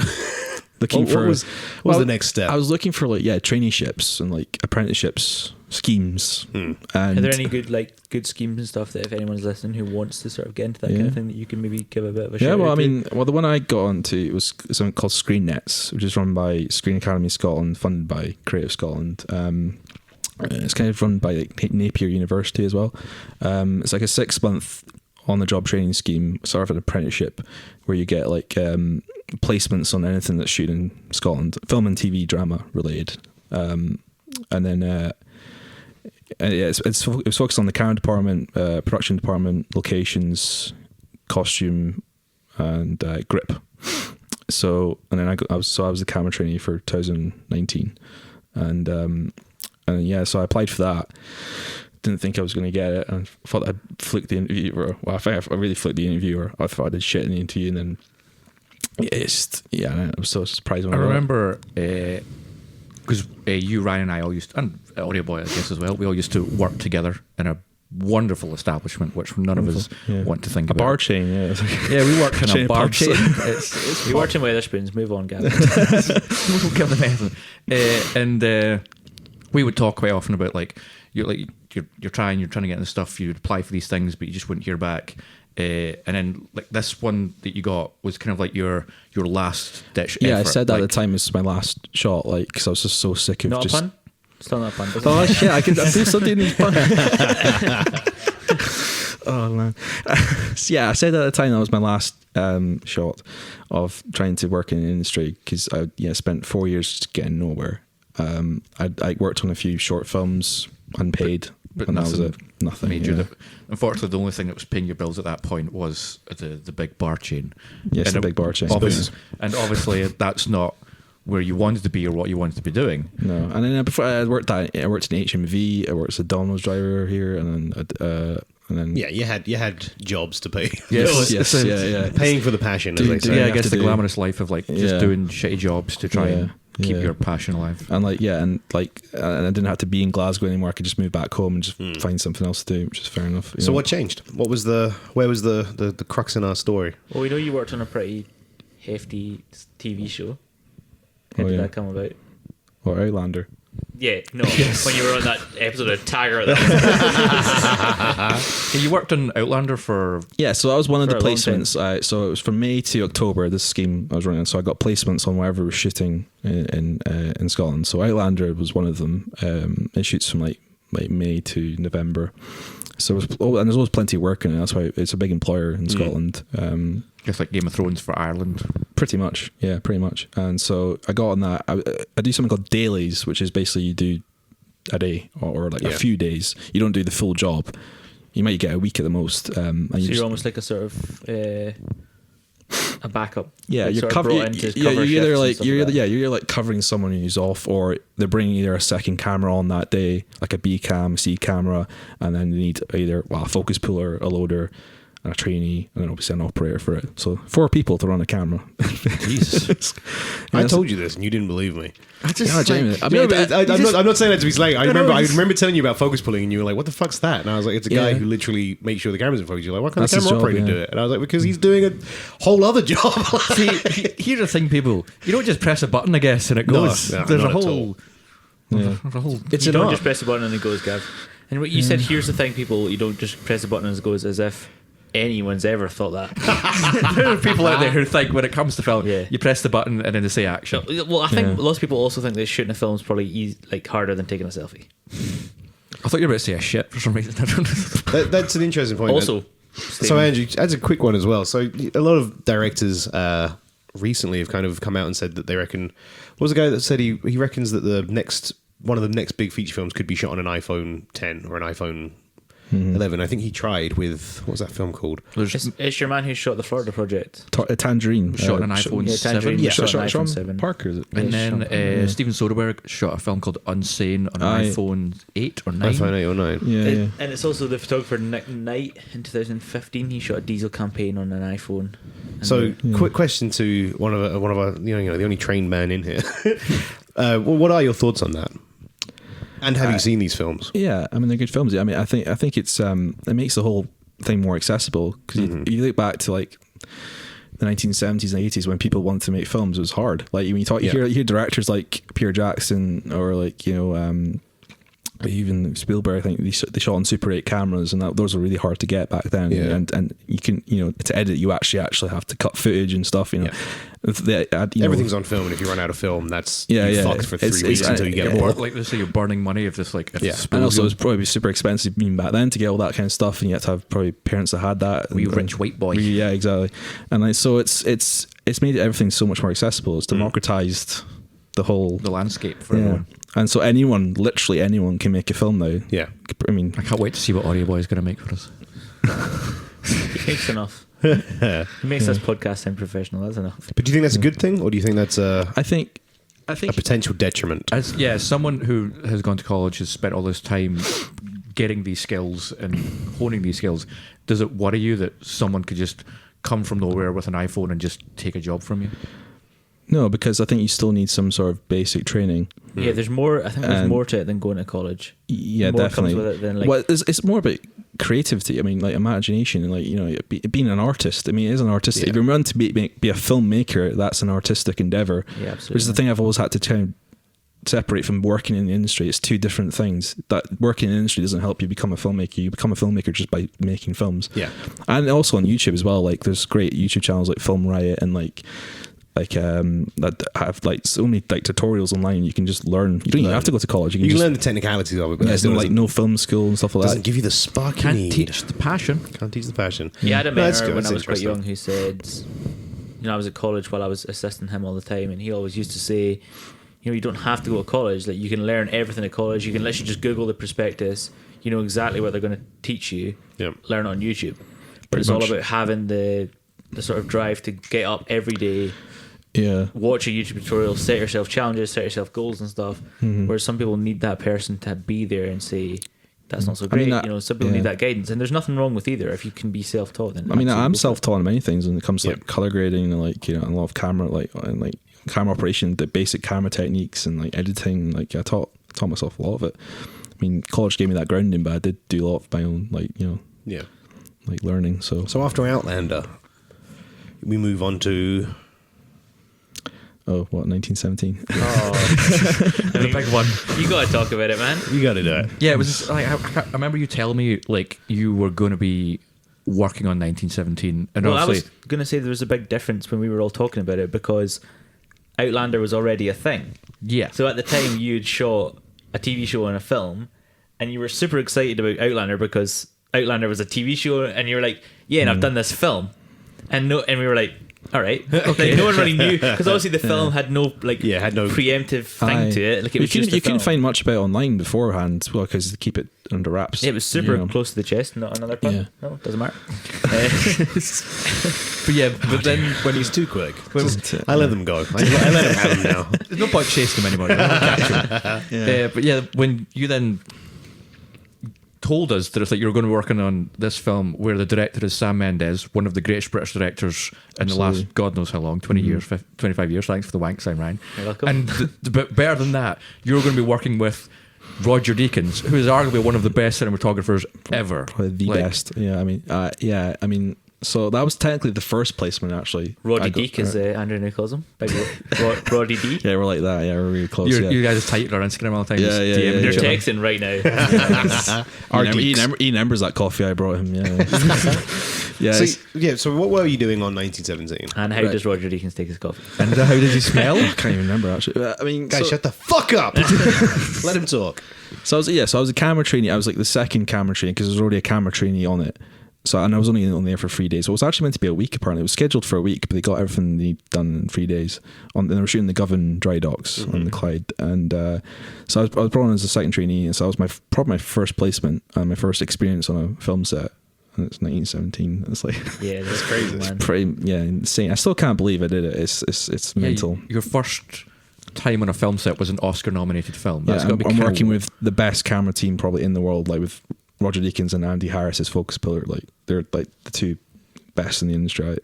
looking what for was the next step? I was looking for traineeships and like apprenticeships schemes. And Are there any good schemes and stuff that if anyone's listening who wants to sort of get into that kind of thing that you can maybe give a bit of a shout Yeah, well, out I to? mean, the one I got onto was something called Screen Nets, which is run by Screen Academy Scotland, funded by Creative Scotland. It's kind of run by Napier University as well. It's like a 6-month on-the-job training scheme, sort of an apprenticeship, where you get like placements on anything that's shooting in Scotland, film and TV drama related, and then. It's focused on the camera department, production department, locations, costume, and grip. So, and then I was the camera trainee for 2019, and so I applied for that. Didn't think I was going to get it, and thought I'd fluked the interview. Well, I think I really fluked the interview. I thought I did shit in the interview, and then I was so surprised when I I remember because you, Ryan, and I all used, and Audio Boy, I guess as well. We all used to work together in a wonderful establishment, which none of us want to think A about. bar chain, yeah. Yeah, we work in Chain a of bar pubs. chain. It's We worked in Weatherspoons. Move on, Gavin. we'll give them anything. And we would talk quite often about you're trying to get into stuff. You would apply for these things, but you just wouldn't hear back. And then like this one that you got was kind of like your last ditch. Yeah, I effort. said that at Like, the time was my last shot, like, because I was just so sick of Not just. a pun? Still not a pun. doesn't Oh it? shit! I do something in fun. Oh man, So, yeah. I said at the time that was my last shot of trying to work in the industry because I spent 4 years just getting nowhere. I worked on a few short films, unpaid, but and that was it. Nothing. major. Yeah. Unfortunately, the only thing that was paying your bills at that point was the big bar chain. Yes, And the big bar chain. Obviously, that's not where you wanted to be or what you wanted to be doing. No, and then before I worked in HMV. I worked as a Domino's driver here, and then Yeah, you had jobs to pay. Yes, yes, yeah. Paying for the passion, as they Do say. you Yeah, I have guess to the do- glamorous life of like just Yeah. doing shitty jobs to try and keep Yeah. your passion alive. And and I didn't have to be in Glasgow anymore. I could just move back home and just find something else to do, which is fair enough. So what changed? Where was the crux in our story? Well, we know you worked on a pretty hefty TV show. How Oh, did yeah. that come about? Or Outlander? Yeah, no. When you were on that episode of Tiger. You worked on Outlander for Yeah, so that was one of the For a long placements. So it was from May to October. This scheme I was running, so I got placements on wherever we were shooting in Scotland. So Outlander was one of them. It shoots from like May to November. So and there's always plenty of work in it. That's why it's a big employer in Scotland. just like Game of Thrones for Ireland. Pretty much, yeah, pretty much. And so I got on that. I do something called dailies, which is basically you do a day or like a few days. You don't do the full job. You might get a week at the most. And So you you're just, almost like a sort of a backup. yeah, Like you're sort of covering. brought in to Yeah, cover you're either shifts and like stuff you're like either, that. you're like covering someone who's off, or they're bringing either a second camera on that day, like a B cam, C camera, and then they need either a focus puller, a loader, and a trainee, and then obviously an operator for it. So 4 people to run a camera. Jesus. I told you this and you didn't believe me. Yeah, Jamie, I mean, No, but I'm not saying that to be slang. I no, remember telling you about focus pulling, and you were like, "What the fuck's that?" And I was like, "It's a guy Yeah. who literally makes sure the camera's in focus." You're like, "Why can't That's the his camera job, operator yeah. do it?" And I was like, "Because he's doing a whole other job." See, here's the thing, people. You don't just press a button, I guess, and it goes. No, there's a not at whole. all. Yeah. There's a whole. It's You an don't art. just press the button and it goes, Gav. And what you said, here's the thing, people, you don't just press the button and it goes, as if anyone's ever thought that. There are people out there who think when it comes to film, Yeah. you press the button and then they say action. Well, I think Yeah. lots of people also think that shooting a film is probably harder than taking a selfie. I thought you were about to say a shit for some reason. I don't know. That's an interesting point. Also, So Andrew, that's a quick one as well. So a lot of directors recently have kind of come out and said that they reckon. What was the guy that said he reckons that one of the next big feature films could be shot on an iPhone 10 or an iPhone 11. I think he tried with what was that film called? it's your man who shot the Florida Project. Tangerine. Shot an iPhone Yeah, 7. Tangerine. Shot Shot an Sean iPhone 7. Parker, is it? And Yeah, then Steven Soderbergh shot a film called Unsane on Aye. iPhone 8 or 9. iPhone 8 or 9. Yeah, yeah. And it's also the photographer Nick Knight in 2015. He shot a diesel campaign on an iPhone. And So, quick question to one of our the only trained man in here. What are your thoughts on that? And have you seen these films? Yeah, I mean they're good films. I mean, I think it's it makes the whole thing more accessible because you look back to like the 1970s and 80s when people wanted to make films. It was hard. Like when you hear directors like Peter Jackson or like even Spielberg. I think they shot on Super 8 cameras, and those were really hard to get back then. Yeah. And you can to edit you actually have to cut footage and stuff. Everything's on film, and if you run out of film, that's Yeah, you yeah. fucked for 3 It's- weeks it's- until you get yeah. a Or board. like they say, you're burning money if this like if Yeah. it's And also, it's disposable. probably super expensive even back then to get all that kind of stuff, and you had to have probably parents that had that. Wee and- rich white boy. Yeah, exactly. And like, so it's made everything so much more accessible. It's democratized the whole the landscape for yeah. everyone. And so literally anyone, can make a film now. Yeah. I mean, I can't wait to see what Audio Boy is going to make for us. he makes enough. He makes this podcast sound professional. That's enough. But do you think that's a good thing, or do you think that's a I think potential detriment? As someone who has gone to college, has spent all this time getting these skills and honing these skills, does it worry you that someone could just come from nowhere with an iPhone and just take a job from you? no, because I think you still need some sort of basic training. Yeah, there's more. I think there's And- more to it than going to college. Yeah, More definitely. comes with it than, like- well, it's more about creativity. I mean, like imagination and like, you know, being an artist. I mean, it is an artistic. If you're meant to be a filmmaker, that's an artistic endeavor. Yeah, absolutely. Which is the thing I've always had to try and separate from working in the industry. It's two different things. That working in the industry doesn't help you become a filmmaker. You become a filmmaker just by making films. Yeah. And also on YouTube as well. Like there's great YouTube channels like Film Riot and like that have like so many like tutorials online. You can just learn. You don't even have to go to college. You can learn the technicalities of it, but there's no film school and stuff like doesn't that. give you the spark you Can't need. teach the passion. Can't teach the passion. Yeah, I had a No, that's mentor good. when I That's was quite interesting. young who said, you know, I was at college while I was assisting him all the time, and he always used to say, you know, you don't have to go to college. Like, you can learn everything at college. You can literally just Google the prospectus. You know exactly what they're going to teach you. Yep. Learn it on YouTube. But it's all about having the sort of drive to get up every day, watch a YouTube tutorial, set yourself challenges, set yourself goals and stuff. Whereas some people need that person to be there and say, that's not so great. You know, some people need that guidance, and there's nothing wrong with either. If you can be self-taught, then I mean, I'm absolutely self-taught in many things when it comes to like color grading and like, you know, a lot of camera camera operation, the basic camera techniques and like editing. Like I taught myself a lot of it. I mean, college gave me that grounding, but I did do a lot of my own, like, you know, like learning. So after Outlander, we move on to 1917. The big one. You got to talk about it, man. You got to do it. Yeah, it was like I remember you telling me like you were going to be working on 1917, and Well, I obviously was going to say there was a big difference when we were all talking about it, because Outlander was already a thing. yeah. So at the time, you'd shot a TV show and a film, and you were super excited about Outlander because Outlander was a TV show, and you were like, yeah, and I've done this film. And we were like, all right. Okay. Like, no one really knew, because obviously the film had no preemptive thing to it. Like, it was just a you film. couldn't find much about it online beforehand, well, because they keep it under wraps. Yeah, it was super you know. close to the chest, not another pun. Yeah. No, doesn't matter. but then When he's too quick, Just, I let them go. I let him have him now. there's no point chasing them anymore. But yeah, when you then told us that it's like you're going to be working on this film where the director is Sam Mendes, one of the greatest British directors in the last God knows how long, 20 years, 25 years. Thanks for the wank sign, Ryan. You're welcome. And but better than that, you're going to be working with Roger Deakins, who is arguably one of the best cinematographers ever. Probably the Like, best. Yeah, I mean, so that was technically the first placement, actually. Roddy Deek, as Andrew now calls him. Big Roddy D. Yeah, we're like that. Yeah, we're really close. You guys type on Instagram all the time. Yeah, just yeah, DMing yeah, They're each other. texting right now. Ian embers that coffee I brought him. Yeah, yeah. So what were you doing on 1917? And how does Roger Deakins take his coffee? And how does he smell? I can't even remember actually. I mean, Guys, shut the fuck up. Let him talk. So I was a camera trainee. I was like the second camera trainee because there was already a camera trainee on it. So, and I was only on there for 3 days. So it was actually meant to be a week. Apparently, it was scheduled for a week, but they got everything they need done in 3 days. And they were shooting the Govan dry docks on the Clyde. And so I was brought on as a second trainee. And so that was probably my first placement and my first experience on a film set. And it's 1917. It's like Yeah, that's crazy, man. pretty insane. I still can't believe I did it. It's mental. Your first time on a film set was an Oscar-nominated film. That's Yeah, got to be I'm kinda working with the best camera team probably in the world, like with Roger Deakins and Andy Harris as focus pillar. Like they're like the two best in the industry,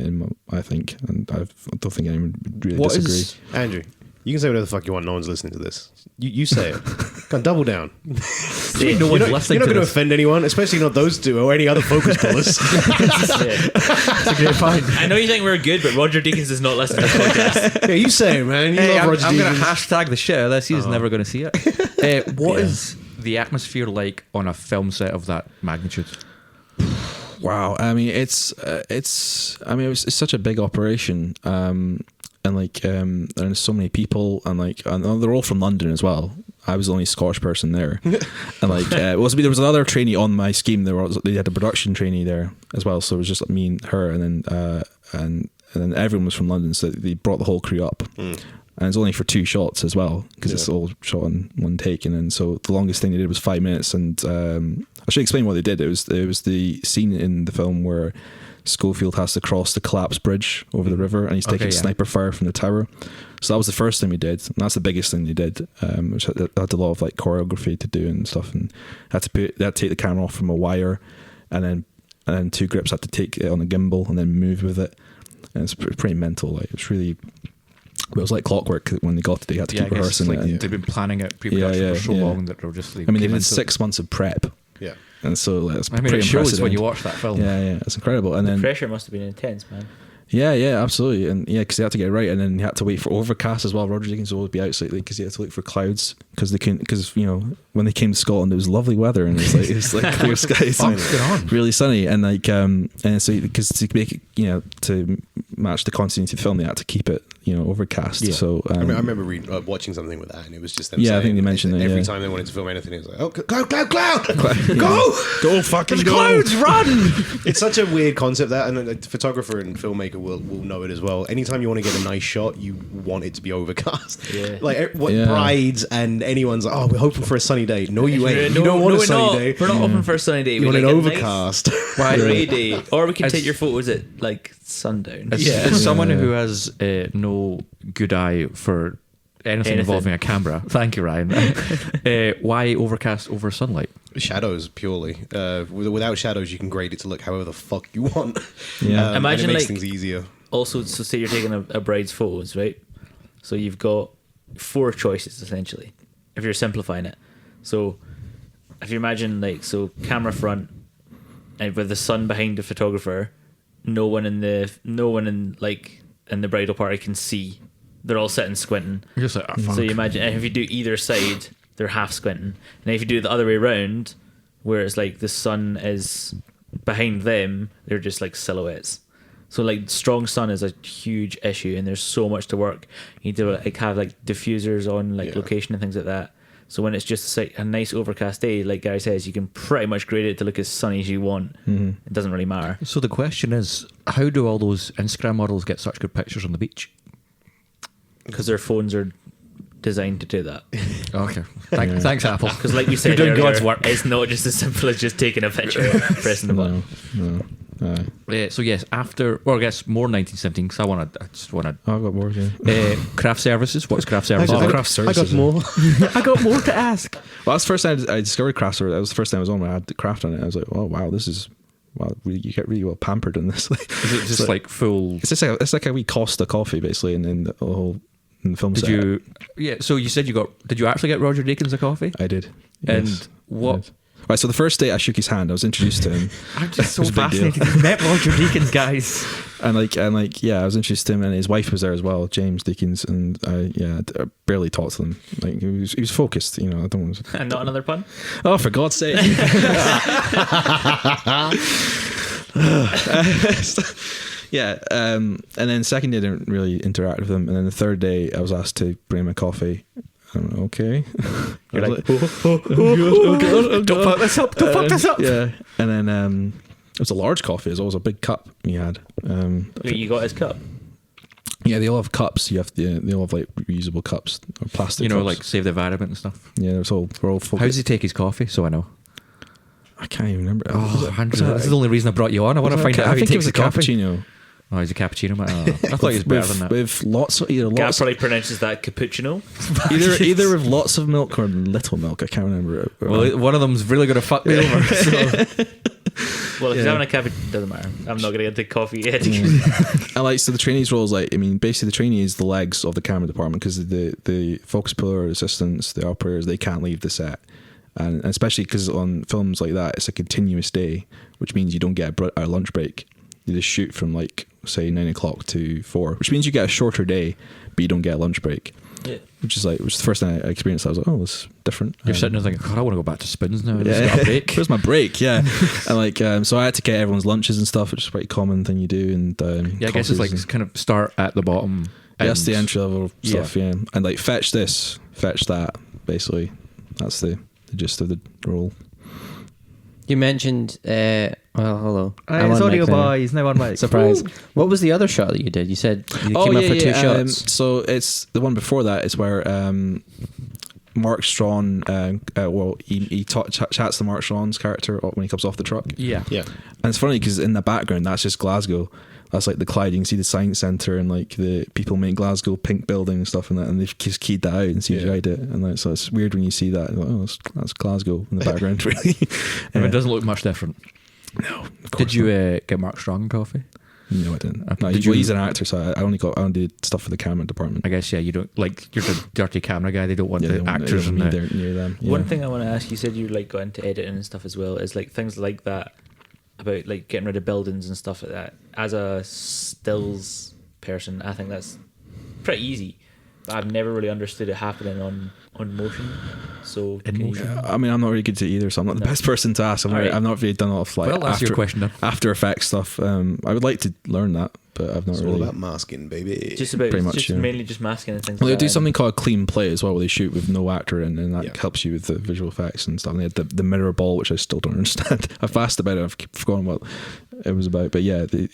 I think, and I don't think anyone would really disagree. Andrew, you can say whatever the fuck you want. No one's listening to this. You say it. Come on, double down. No You're one's not, listening going to to this. offend anyone, especially not those two or any other focus pullers. I know you think we're good, but Roger Deakins is not listening to the podcast. Yeah, you say it, man. You love Roger I'm going to Deakins. hashtag the shit out of this. He's never going to see it. What is the atmosphere like on a film set of that magnitude? Wow, I mean it's such a big operation, and there's so many people, and they're all from London as well. I was the only Scottish person there, and there was another trainee on my scheme. They had a production trainee there as well, so it was just me and her, and then everyone was from London, so they brought the whole crew up. And it's only for 2 shots as well, because it's all shot in one take. And then so the longest thing they did was 5 minutes. And I should explain what they did. It was the scene in the film where Schofield has to cross the collapsed bridge over the river, and he's taking sniper fire from the tower. So that was the first thing we did, and that's the biggest thing they did, which had a lot of like choreography to do and stuff. And they had to take the camera off from a wire, and then 2 grips had to take it on a gimbal and then move with it. And it's pretty mental. Like it's really. But it was like clockwork when they got it. They had to keep rehearsing it. They've been planning it pre-production for so long that they're just. They did 6 months of prep Yeah. And so like, it's I mean, pretty it shows impressive when you end. watch that film. Yeah, it's incredible. And then Pressure must have been intense, man. yeah, absolutely, and yeah, because they had to get it right, and then you had to wait for overcast as well. Roger Deakins will always be out slightly because he had to look for clouds because when they came to Scotland, it was lovely weather and it was like clear skies, and really sunny, and like and so because to make it to match the continuity of the film, they had to keep it overcast. Yeah. So I remember watching something with that, and it was just them I saying think they mentioned that every time they wanted to film anything, it was like, oh, cloud, go fucking go. clouds, run! It's such a weird concept that, and a photographer and filmmaker will know it as well. Anytime you want to get a nice shot, you want it to be overcast. Yeah. Like brides and anyone's like, oh, we're hoping for a sunny day. No, you ain't. You don't want a sunny day. We're not hoping for a sunny day. You want an overcast. Nice, grey day, or we can take your photos at like sundown. As someone who has no good eye for anything involving a camera, thank you, Ryan. Why overcast over sunlight? Shadows purely. Without shadows, you can grade it to look however the fuck you want. Yeah. Imagine, and it makes like, things easier. Also, so say you're taking a bride's photos, right? So you've got 4 choices essentially, if you're simplifying it. So if you imagine camera front, and with the sun behind the photographer, no one in the bridal party can see. They're all sitting squinting. You're just like, oh, fuck. So you imagine if you do either side, they're half squinting, and if you do it the other way around, where it's like the sun is behind them, they're just like silhouettes. So like strong sun is a huge issue, and there's so much to work. You need to have diffusers on location and things like that. So when it's just a nice overcast day, like Gary says, you can pretty much grade it to look as sunny as you want. Mm-hmm. It doesn't really matter. So the question is, how do all those Instagram models get such good pictures on the beach? Because their phones are designed to do that. Okay. Thanks, Apple. Because like we said You're doing earlier, God's work. it's not just as simple as just taking a picture, pressing the button. No. So yes, after, or I guess more 1917, because I just want to. Oh, I've got more. Yeah. Craft services. What's craft services? Craft services. I got more. I got more to ask. Well, that's the first time I discovered craft services. That was the first time I was on when I had the craft on it. I was like, oh wow, this is. Wow, you get really well pampered in this. Is it just like full? It's like a wee Costa coffee basically, in the whole in the film. Did set. you? Yeah. So you said you got. Did you actually get Roger Deakins a coffee? I did. And yes, what? I did. Right, so the first day I shook his hand, I was introduced to him. I'm just so It was a big deal. fascinated. You met Roger Deakins, guys. And I was introduced to him, and his wife was there as well, James Deakins, and I barely talked to them. Like he was focused, I don't want to... And not another pun? Oh, for God's sake! Yeah, and then second day I didn't really interact with him, and then the third day I was asked to bring him a coffee. I'm like, okay. You're like, don't fuck this up. Don't fuck this up. Yeah, and then it was a large coffee. It was always a big cup he had. you got his cup? Yeah, they all have cups. They all have like reusable cups or plastic. cups. Like save the environment and stuff. Yeah, we're all full. How does he take his coffee? So I know. I can't even remember. Oh, Andrew, this is the only reason I brought you on. I want to find out how I he think it takes was the a coffee. cappuccino. Oh, he's a cappuccino. I thought he was better than that. With lots of Gap probably pronounces that cappuccino. either with lots of milk or little milk. I can't remember. Well, one of them's really going to fuck me over. So. Well, if he's having a cappuccino, doesn't matter. I'm not going to get the coffee yet. So the trainee's role is basically the trainee is the legs of the camera department, because the focus puller assistants, the operators, they can't leave the set. And especially because on films like that, it's a continuous day, which means you don't get a lunch break. You just shoot from say 9 o'clock to 4, which means you get a shorter day, but you don't get a lunch break. Yeah. Which is the first time I experienced that. I was like, oh, this is different. You're sitting there thinking, God, I want to go back to Spins now. Yeah. Got a break. Where's my break? Yeah. And so I had to get everyone's lunches and stuff, which is quite a common thing you do. And I guess it's it's kind of start at the bottom. That's the entry level stuff, yeah. And fetch this, fetch that, basically. That's the gist of the role. You mentioned, hello. It's Audio Boy, he's now on mic. Surprise. What was the other shot that you did? You said you came up for two shots. So it's the one before that is where Mark Strawn, he chats to Mark Strawn's character when he comes off the truck. Yeah. Yeah. And it's funny because in the background, that's just Glasgow. That's the Clyde. You can see the science centre and the people make Glasgow pink building and stuff and that, and they've just keyed that out and CGI'd it. And so it's weird when you see that. Oh, that's Glasgow in the background, really. It doesn't look much different. No. Did you get Mark Strong coffee? No, I didn't. No, he's an actor, so I only did stuff for the camera department. I guess, yeah, you don't, like, you're the dirty camera guy. They don't want the actors in there. Near them. Yeah. One thing I want to ask, you said you like got into editing and stuff as well, is like things like that about like getting rid of buildings and stuff like that. As a stills person, I think that's pretty easy. But I've never really understood it happening on motion. So I mean, I'm not really good at it either, so I'm not the best person to ask. I've not really done a lot of like your question then. After Effects stuff. I would like to learn that, but I've not It's really. all about masking, baby. just about pretty much, mainly just masking and things. Well, they like do that. something called clean play as well, where they shoot with no actor in, and that helps you with the visual effects and stuff. And they had the mirror ball, which I still don't understand. I've asked about it, I've forgotten what it was about. But so it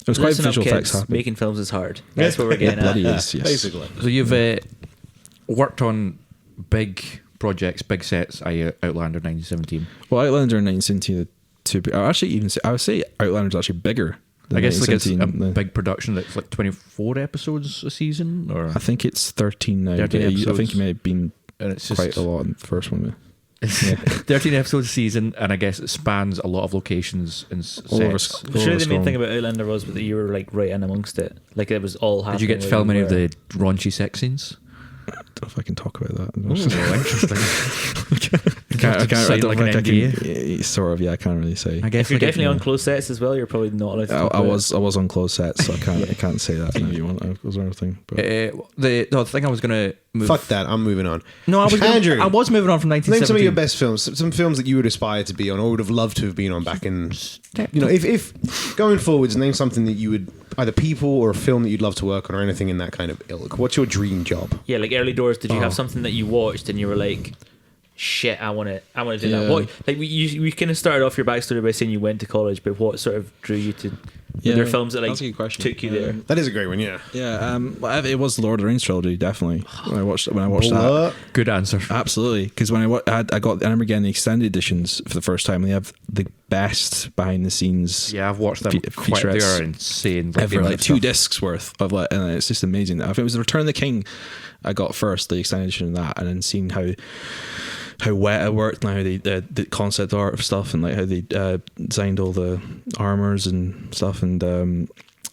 was quite Listen visual up, effects kids, happening. making films is hard. That's what we're getting at. Bloody is, yes. Basically. So you've worked on big projects, big sets, i.e. Outlander 1917. Well, Outlander in 1917, I would say Outlander's actually bigger. I guess like it's a 1917. big production that's like 24 episodes a season, or I think it's 13 now. 13 I episodes. think it may have been and it's quite just a lot in the first one. 13 episodes a season, and I guess it spans a lot of locations and All over sets. Sc- I'm sure the main Scotland. thing about Outlander was that you were like right in amongst it. Like it was all happening. Did you get to film any of the raunchy sex scenes? I don't know if I can talk about that. Interesting. I can't. I don't like think an I NDA? can. Sort of, yeah. I can't really say. I guess If you're like a- definitely on closed sets as well, you're probably not allowed to talk I about was on closed sets, so I can't say that. If you want, that was another thing. But the thing I was going to move. Fuck that. I'm moving on. No, I was Andrew. I was moving on from Name 1917. some of your best films, some films that you would aspire to be on, or would have loved to have been on back in. You know, if going forwards, name something that you would either people or a film that you'd love to work on, or anything in that kind of ilk. What's your dream job? Yeah, like early doors. Did you Oh. have something that you watched and you were like, "Shit, I want to do that"? Yeah. What like we kind of started off your backstory by saying you went to college, but what sort of drew you to? Were there films that like that's a good question. took you there? That is a great one. Yeah. Yeah, it was the Lord of the Rings trilogy, definitely. When I watched that, Buller. Good answer. absolutely. Because when I remember getting the extended editions for the first time, and they have the best behind the scenes. Yeah, I've watched them. Quite, they featurettes are insane. Like, Ever, the amount like of 2 stuff. discs worth of like, and it's just amazing. I think it was the Return of the King I got first, the extended edition of that, and then seeing how wet it worked, and how they the concept art of stuff, and like how they designed all the armors and stuff, and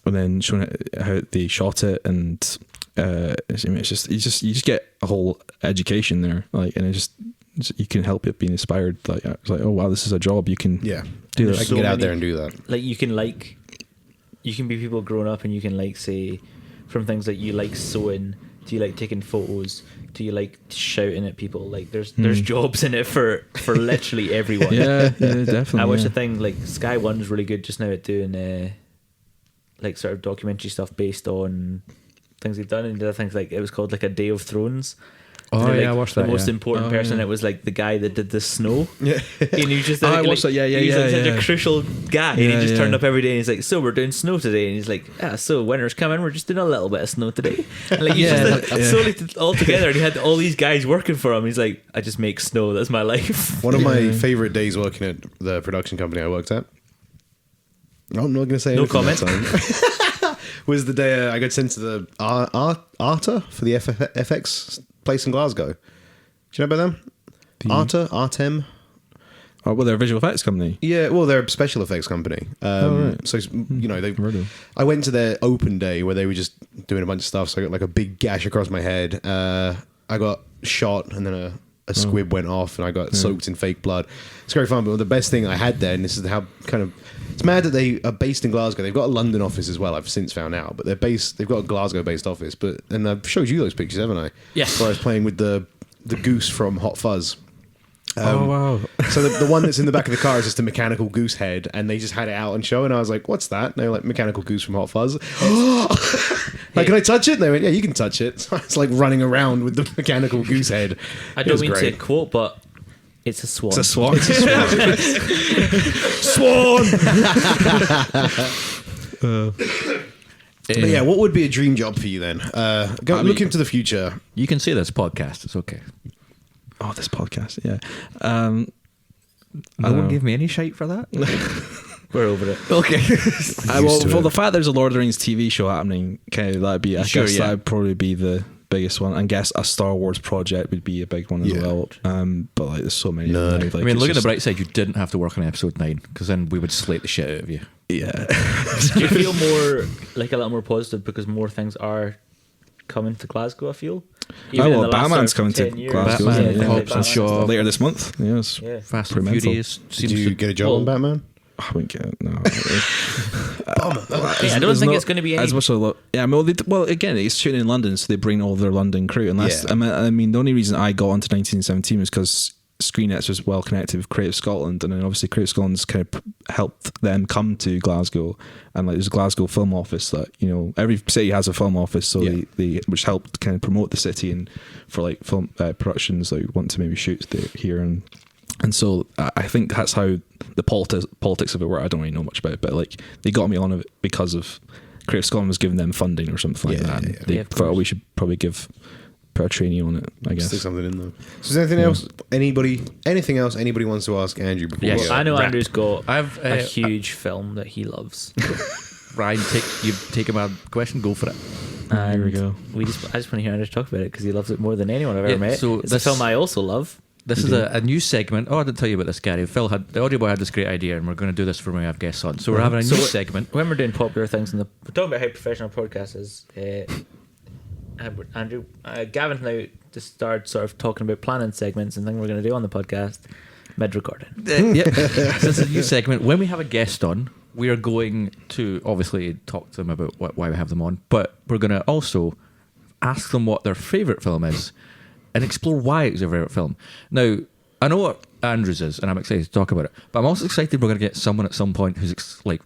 then showing it, how they shot it, and it's just you just get a whole education there, like, and you can help it being inspired. Like it's like, oh wow, this is a job you can Yeah. do I this. can so get out many- there and do that. Like you can be people growing up, and you can like say from things like you like sewing, do you like taking photos, do you like shouting at people? Like there's jobs in it for literally everyone. Yeah, definitely. I watched yeah. the thing like Sky One's really good just now at doing like sort of documentary stuff based on things they've done, and the other things like it was called like A Day of Thrones. Oh, And, yeah, I like, watched the that, most yeah. important Oh, person. yeah. It was like the guy that did the snow. Yeah. And he just I like, watched that, yeah, he's like such yeah. a crucial guy, and he Yeah, just turned yeah. up every day. And he's like, "So we're doing snow today," and he's like, "So winter's coming. We're just doing a little bit of snow today." And like, he's Yeah, just yeah. solely all together. And he had all these guys working for him. He's like, "I just make snow. That's my life." One of my favorite days working at the production company I worked at. I'm not going to say No anything that comment. time. Was the day I got sent to the Arta for the FX place in Glasgow. Do you know about them? Artem. Oh, well, they're a visual effects company. Yeah, well, they're a special effects company. right. So, you know, Heard of. I went to their open day where they were just doing a bunch of stuff. So I got like a big gash across my head. I got shot, and then a squib went off, and I got soaked in fake blood. It's very fun, but the best thing I had there, and this is how kind of... It's mad that they are based in Glasgow. They've got a London office as well, I've since found out. But they've got a Glasgow-based office. And I've showed you those pictures, haven't I? Yes. Where I was playing with the goose from Hot Fuzz. Oh wow! So the one that's in the back of the car is just a mechanical goose head, and they just had it out on show, and I was like, "What's that?" And they were like, "Mechanical goose from Hot Fuzz." Like, can I touch it? And they went, "Yeah, you can touch it." So I was like running around with the mechanical goose head. I It don't was mean great. to quote, but it's a swan. It's a swan. But yeah, what would be a dream job for you then? Look into the future. You can say this podcast. It's okay. Oh, this podcast. Yeah. No one gave me any shite for that. We're over it. Okay. For the fact there's a Lord of the Rings TV show happening, kind of that'd be. I Sure, guess yeah. that'd probably be the biggest one. I guess a Star Wars project would be a big one as Yeah. well. But like, there's so many. Nerd. Like, I mean, it's look at the just- bright side. You didn't have to work on episode 9, because then we would slate the shit out of you. Yeah. Do you feel more like a little more positive because more things are coming to Glasgow? I feel. Even in the last Batman's sort of coming to 10 years. Glasgow. Batman, isn't it? Hobbs and Batman Shaw. stuff. Later this month. Yes. Yeah. Fast and Pretty mental. Furious. Did Seems you to, get a job on Batman? I wouldn't get it. No. I don't think it's going to be any. as much as yeah. Well, again, it's shooting in London, so they bring all their London crew, and that's. Yeah. I mean, the only reason I got onto 1917 was because ScreenX was well connected with Creative Scotland, and then obviously Creative Scotland's kind of helped them come to Glasgow, and like there's a Glasgow film office that every city has a film office, so they which helped kind of promote the city and for like film productions that want to maybe shoot here and so I think that's how the politics of it work. I don't really know much about it, but like they got me on it because of Creative Scotland was giving them funding or something like that. And they thought we should probably put a trainee on it, I guess. Stick something in there. So is there anything else? Anything else anybody wants to ask Andrew before? Yes. we I know Wrap. Andrew's got I've a huge film that he loves. Ryan, you take my question. Go for it. And Here we go. I just want to hear Andrew talk about it because he loves it more than anyone I've ever Yeah, met. so It's a this- film I also love. This is a new segment. Oh, I didn't tell you about this, Gary. The audio boy had this great idea, and we're going to do this for when we have guests on. So we're having a new segment. When we're doing popular things, we're talking about how professional podcast is. Andrew, Gavin now just started sort of talking about planning segments and things we're going to do on the podcast mid-recording. Yeah. So this is a new segment. When we have a guest on, we are going to obviously talk to them about why we have them on, but we're going to also ask them what their favourite film is and explore why it's their favourite film. Now, I know what Andrew's is, and I'm excited to talk about it, but I'm also excited we're going to get someone at some point whose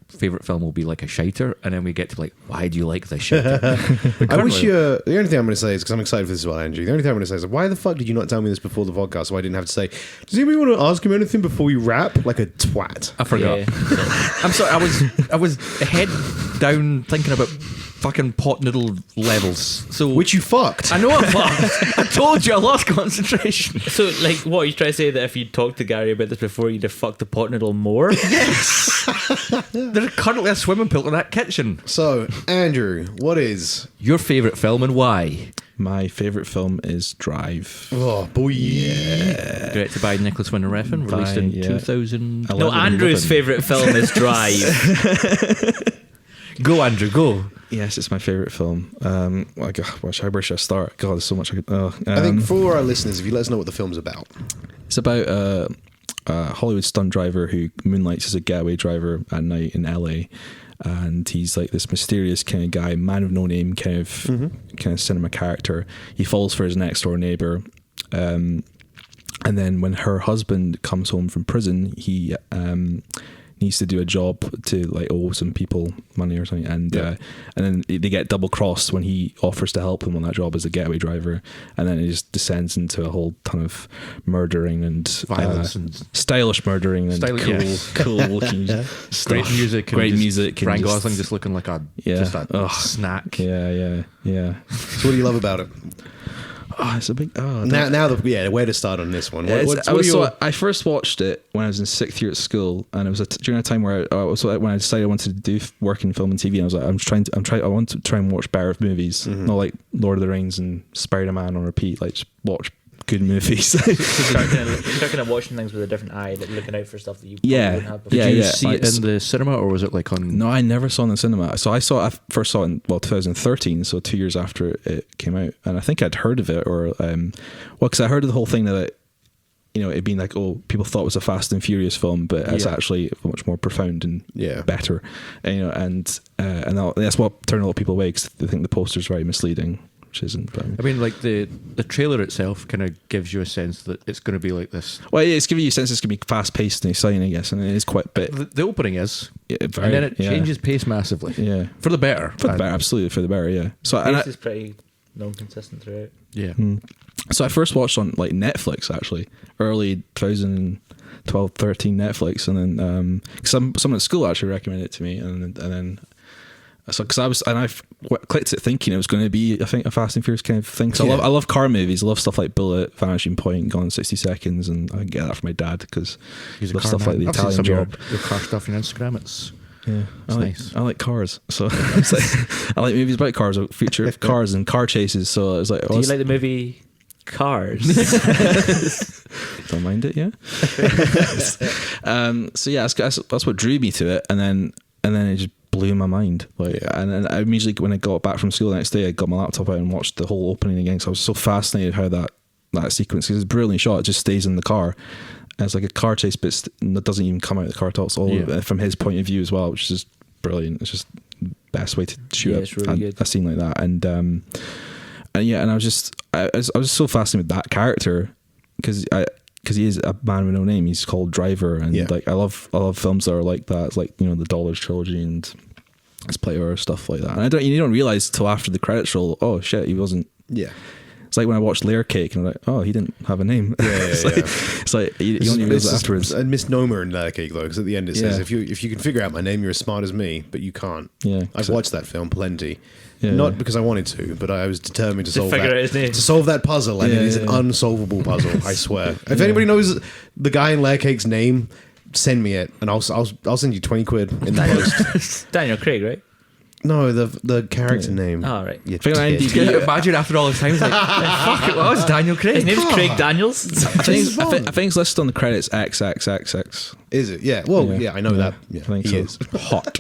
favourite film will be like a shiter, and then we get to why do you like this shiter? I wish the only thing I'm going to say is, because I'm excited for this as well, Andrew, the only thing I'm going to say is, why the fuck did you not tell me this before the podcast so I didn't have to say, does anybody want to ask him anything before we wrap? Like a twat. I forgot. Yeah. I'm sorry. I was head down thinking about fucking pot noodle levels. So Which you fucked. I know I fucked. I told you I lost concentration. So, like, what are you trying to say, that if you talked to Gary about this before, you'd have fucked the pot noodle more? Yes. There's currently a swimming pool in that kitchen. So, Andrew, what is... Your favourite film and why? My favourite film is Drive. Oh, boy. Directed by Nicholas Winding Refn, released in 2000. No, Andrew's favourite film is Drive. Go, Andrew, go. Yes, it's my favourite film. Where should I start? God, there's so much I could... I think for our listeners, if you let us know what the film's about. It's about a Hollywood stunt driver who moonlights as a getaway driver at night in LA, and he's like this mysterious kind of guy, man of no name, kind of cinema character. He falls for his next door neighbor, and then when her husband comes home from prison, he needs to do a job to like owe some people money or something, and then they get double crossed when he offers to help him on that job as a getaway driver, and then it just descends into a whole ton of murdering and Violence and stylish murdering and cool looking stuff. Great music. And great just music. Ryan and Gosling just looking like a snack. Yeah. So what do you love about it? Oh, it's a big. Where to start on this one? I first watched it when I was in 6th year at school, and it was during a time where when I decided I wanted to do work in film and TV, and I was like, I want to try and watch better movies, not like Lord of the Rings and Spider-Man on repeat. Like just watch good movies. Start kind of watching things with a different eye, like looking out for stuff that you wouldn't have before. Did you see it in the cinema, or was it like on? No, I never saw it in the cinema. So I first saw it in 2013, so 2 years after it came out, and I think I'd heard of it, or because I heard of the whole thing that it being like, people thought it was a Fast and Furious film, but it's actually much more profound and better, and that's what turned a lot of people away, because they think the poster's very misleading. Isn't, but I mean, like the trailer itself kind of gives you a sense that it's going to be like this. Well, it's giving you a sense it's going to be fast paced and exciting, I guess, and it is quite a bit. The opening is, and then it changes pace massively. Yeah, for the better. Absolutely for the better. Yeah. So pace is pretty non-consistent throughout. Yeah. So I first watched on like Netflix, actually, early 2012, 13 Netflix, and then someone at school actually recommended it to me, and then. So, I clicked it thinking it was going to be, I think, a Fast and Furious kind of thing. So I love car movies. I love stuff like Bullet, Vanishing Point, Gone in 60 Seconds, and I get that from my dad because he's a car stuff man. Like the I've Italian Job. Your car stuff on Instagram. It's nice. I like cars, so I like movies about cars, feature cars and car chases. So it's like, do you like the movie Cars? Don't mind it, yeah. So yeah, that's what drew me to it, and then. then it just blew my mind. Like, and I immediately, when I got back from school the next day, I got my laptop out and watched the whole opening again. So I was so fascinated how that sequence, because it's brilliantly shot. It just stays in the car. And it's like a car chase, but it doesn't even come out of the car at all. It's all from his point of view as well, which is just brilliant. It's just the best way to shoot a scene like that. And I was so fascinated with that character because he is a man with no name. He's called Driver, and like I love films that are like that. It's like, you know, the Dollars trilogy and Split or stuff like that. And you don't realize till after the credits roll, oh shit, he wasn't. Yeah. It's like when I watched Layer Cake and I'm like, oh, he didn't have a name. It's like you only realize it afterwards. A misnomer in Layer Cake though, because at the end it says, if you can figure out my name, you're as smart as me, but you can't. Yeah, I've watched that film plenty. Yeah, not because I wanted to, but I was determined to solve that puzzle, and it is an unsolvable puzzle. I swear. If anybody knows the guy in Layer Cake's name, send me it, and I'll send you 20 quid in the post. Daniel Craig, right? No, the character name. Oh, right. Imagine after all this time, it's like, fuck it was Daniel Craig. His name's Craig Daniels. I think it's listed on the credits XXXX. Is it? Yeah. Well, I know that. Yeah, I think he is hot.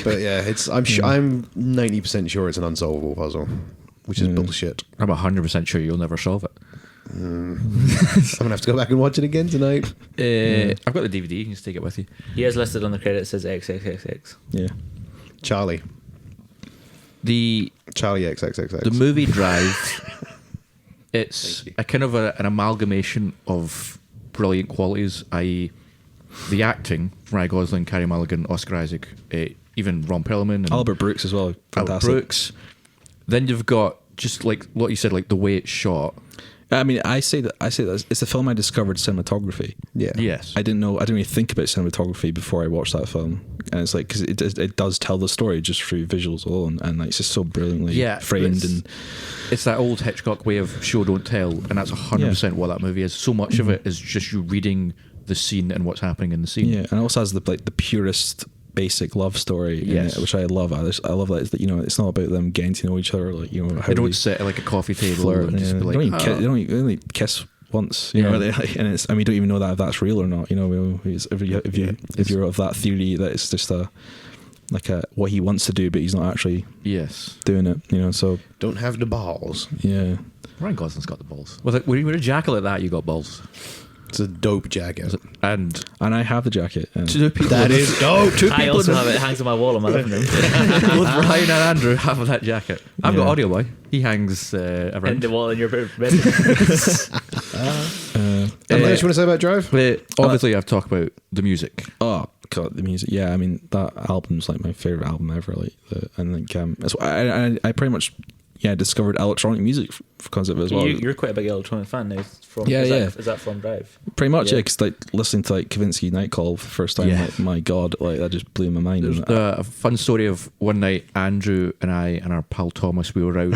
But yeah, I'm 90% sure it's an unsolvable puzzle, which is bullshit. I'm 100% sure you'll never solve it. I'm gonna have to go back and watch it again tonight. I've got the DVD. You can just take it with you. He is listed on the credits as XXXX. Yeah. Charlie XXXX. The movie Drive, it's a kind of an amalgamation of brilliant qualities, i.e. the acting, Ryan Gosling, Carey Mulligan, Oscar Isaac, even Ron Perlman, and Albert Brooks as well. Fantastic. Albert Brooks. Then you've got just like what you said, like the way it's shot. I mean, I say that it's the film I discovered cinematography. Yeah. Yes. I didn't really think about cinematography before I watched that film, and it's like because it does tell the story just through visuals alone, and like, it's just so brilliantly framed, and it's that old Hitchcock way of show don't tell, and that's 100% what that movie is. So much of it is just you reading the scene and what's happening in the scene. Yeah, and it also has the purest basic love story in it, which I love. I love that, you know, it's not about them getting to know each other, like, you know, how they don't sit at like a coffee table and just be like, they don't even kiss once, you know, and it's, I mean, you don't even know that if that's real or not, you know. If you're of that theory that it's just what he wants to do, but he's not actually doing it, you know. So don't have the balls. Yeah, Ryan Gosling's got the balls. When you wear a jacket like that, you got balls. It's a dope jacket, and I have the jacket. That is dope. I also have it. It hangs on my wall in my living room. Both Ryan and Andrew have that jacket. I've got Audio Boy. He hangs around in the wall in your bedroom. Anything else you want to say about Drive? Obviously, I've talked about the music. Oh God, the music. Yeah, I mean, that album's like my favorite album ever. Like, and like, I pretty much discovered electronic music because of it as well. You're quite a big electronic fan now. Is that from Drive? Pretty much, yeah. Because like listening to like Kavinsky Night Call for the first time, like, my God, like that just blew my mind. There's a fun story of one night, Andrew and I and our pal Thomas, we were out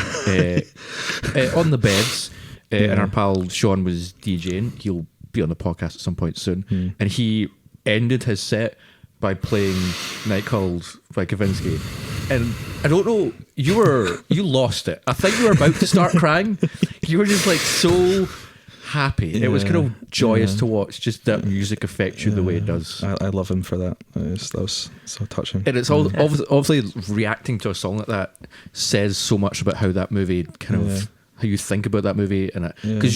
on the beds, and our pal Sean was DJing. He'll be on the podcast at some point soon, and he ended his set by playing Night Calls by Kavinsky. And I don't know, you lost it. I think you were about to start crying. You were just like so happy. Yeah, it was kind of joyous to watch, just that music affect you the way it does. I love him for that. That was so touching. And it's obviously reacting to a song like that says so much about how that movie kind of, how you think about that movie. And because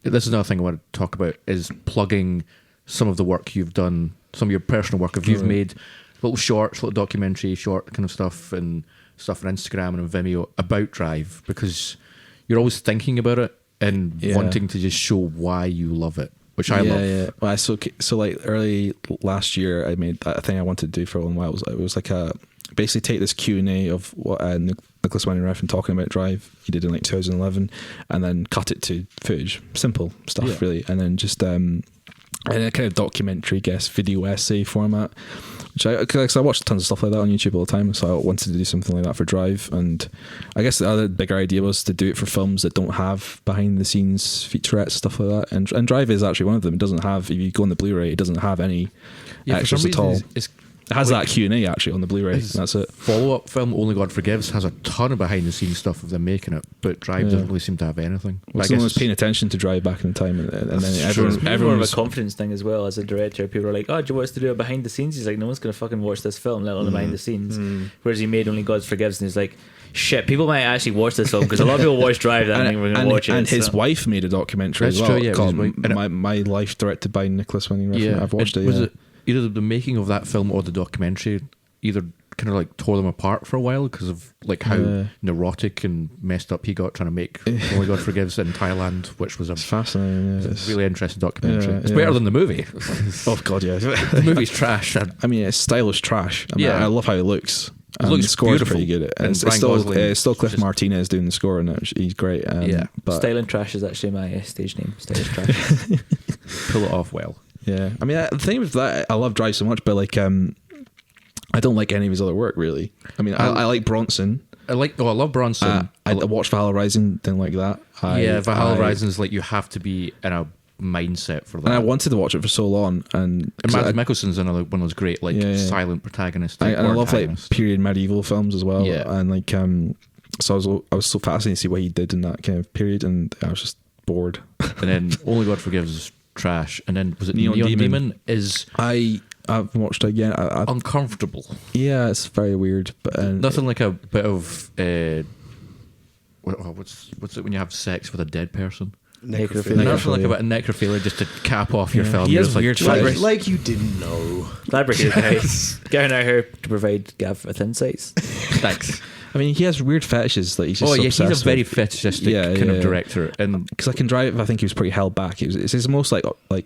this is another thing I want to talk about, is plugging some of the work you've done, some of your personal work. If you've made little shorts, little documentary, short kind of stuff, and stuff on Instagram and on Vimeo about Drive, because you're always thinking about it and wanting to just show why you love it, which I love. Yeah. Well, so like early last year, I made that thing I wanted to do for a while. It was like basically take this Q&A of what Nicholas Winding Refn talking about Drive he did in like 2011, and then cut it to footage, simple stuff really, and then just in a kind of documentary, video essay format, which I watched tons of stuff like that on YouTube all the time, so I wanted to do something like that for Drive. And I guess the other bigger idea was to do it for films that don't have behind the scenes featurettes, stuff like that, and Drive is actually one of them. It doesn't have, if you go on the Blu-ray, it doesn't have any extras at all. It has that Q&A actually on the Blu-ray. His That's it. follow-up film, Only God Forgives, has a ton of behind-the-scenes stuff of them making it, but Drive doesn't really seem to have anything. Well, someone was paying attention to Drive back in the time, and then everyone More of was a confidence thing as well. As a director, people are like, "Oh, do you want us to do a behind the scenes?" He's like, "No one's going to fucking watch this film, let alone the behind the scenes." Whereas he made Only God Forgives, and he's like, "Shit, people might actually watch this film because a lot of people watch Drive. That think we're going to watch it." And his so. wife made a documentary That's as well true, yeah, called his wife. My Life, directed by Nicholas Winding Refn. Yeah, I've watched it. Was yeah. it either the making of that film or the documentary either kind of like tore them apart for a while because of like how neurotic and messed up he got trying to make Only God Forgives in Thailand, which was It's fascinating. Yeah. it's a really interesting documentary. Yeah, It's yeah. better than the movie. Oh God, yeah. The movie's trash. I mean, it's stylish trash. I mean, Yeah. I love how it looks. looks the score's beautiful. pretty good. And It's Ryan Gosling it's still Cliff just- Martinez doing the score, and he's great. Yeah. but Styling Trash is actually my stage name. Stylish Trash. Pull it off well. yeah, I mean, the thing with that, I love Drive so much, but like, I don't like any of his other work really. I mean, I like Bronson. I love Bronson. I watched Valhalla Rising, didn't like that. Valhalla Rising is like you have to be in a mindset for that. And I wanted to watch it for so long, and Mads Mikkelsen's another one of those great silent protagonists. I love like antagonists. period medieval films as well. Yeah. And like so I was so fascinated to see what he did in that kind of period, and I was just bored. And then Only God Forgives is trash. And then was it Neon Neon, Demon? Demon is I've watched it again. uncomfortable. Yeah, it's very weird, but Nothing like a bit of what's it when you have sex with a dead person? Necrophilia. Nothing like a bit of necrophilia just to cap off your film. He You're has just like, weird "Jesus." fetish. Like you didn't know. Glad we're here, guys. Getting out here to provide Gav with insights. Thanks. I mean, he has weird fetishes. Like he's just Oh so yeah, he's a obsessed very with- fetishistic Yeah, kind yeah. of director, and Because I Can Drive, I think he was pretty held back. It's his most like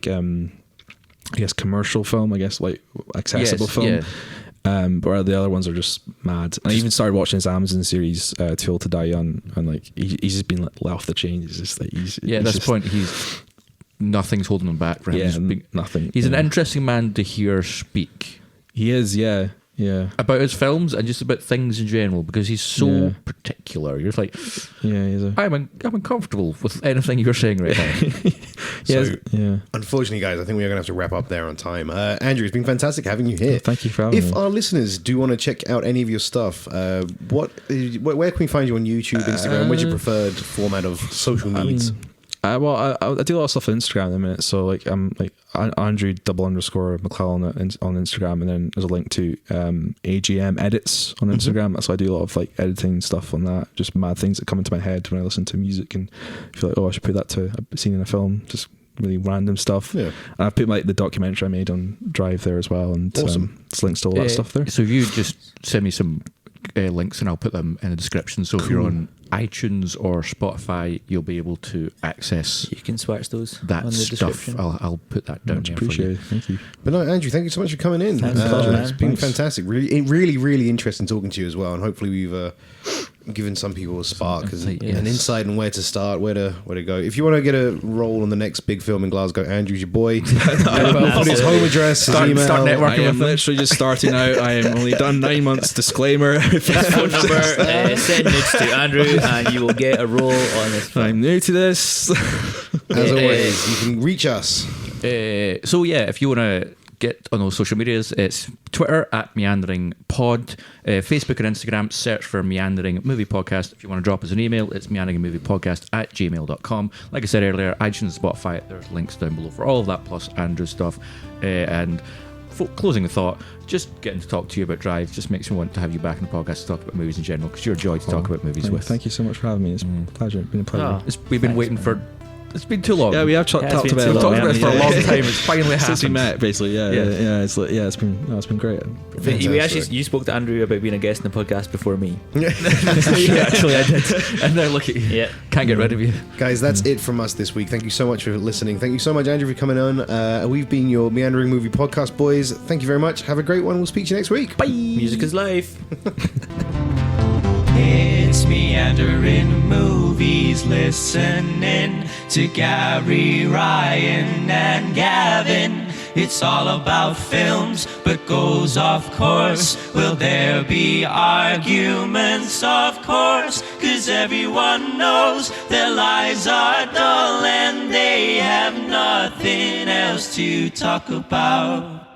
I guess commercial film. I guess like accessible Yes, film. yeah. But where the other ones are just mad. And I even started watching his Amazon series, Too Old to Die Young, and like he's just been let off the chain. He's just like at this point nothing's holding him back for him. Yeah, He's being- nothing. He's an Yeah. interesting man to hear speak He is, yeah. about his films and just about things in general because he's so Yeah. particular. You're just like, Yeah, he's a I'm uncomfortable with anything you're saying right now. So, yeah. unfortunately, guys, I think we are going to have to wrap up there on time. Andrew, it's been fantastic having you here. Thank you for having If me. our listeners do want to check out any of your stuff, where can we find you on YouTube, Instagram? What's your preferred format of social needs? I do a lot of stuff on Instagram in a minute. So like I'm like Andrew _MacLellan on Instagram, and then there's a link to AGM edits on Instagram. So I do a lot of like editing stuff on that. Just mad things that come into my head when I listen to music and feel like, oh, I should put that to a scene in a film. Just really random stuff. Yeah. And I've put like the documentary I made on Drive there as well, and Awesome. it's links to all that stuff there. So you just send me some links and I'll put them in the description. So if you're on iTunes or Spotify, you'll be able to access You can swatch those that on the stuff. description. I'll put that down Much there for you. appreciated. Thank you. But no, Andrew, thank you so much for coming in. Thanks, pleasure, man. It's been Thanks. fantastic. Really interesting talking to you as well. And hopefully we've given some people a spark, insight, an yes. insight on where to start, where to go. If you want to get a role on the next big film in Glasgow, Andrew's your boy. We'll put his home address, his email. start networking. I am literally just starting out. I am only done 9 months. Disclaimer. Phone number, send nudes to Andrew, and you will get a role on this film. I'm new to this. As always, you can reach us. So yeah, if you want to get on those social medias, it's Twitter at Meandering Pod, Facebook and Instagram, search for Meandering Movie Podcast. If you want to drop us an email, it's meanderingmoviepodcast at gmail.com. Like I said earlier, iTunes, Spotify, there's links down below for all of that, plus Andrew's stuff. And closing the thought, just getting to talk to you about Drive just makes me want to have you back in the podcast to talk about movies in general, because you're a joy to talk about movies with. Thank you so much for having me. It's been a pleasure. It's been a pleasure. Oh. We've been waiting for... It's been too long. Yeah, we have talked it's about been it. too a We've lot. talked about it for a long time. It's finally happened. Since we met, basically. Yeah, it's been great. You spoke to Andrew about being a guest in the podcast before me. Yeah, actually, I did. And now look at you. Yeah. Can't get rid of you. Guys, that's it from us this week. Thank you so much for listening. Thank you so much, Andrew, for coming on. We've been your Meandering Movie Podcast boys. Thank you very much. Have a great one. We'll speak to you next week. Bye. Music is life. It's meandering movies, listening to Gary, Ryan, and Gavin. It's all about films, but goes off course. Will there be arguments? Of course, 'cause everyone knows their lives are dull and they have nothing else to talk about.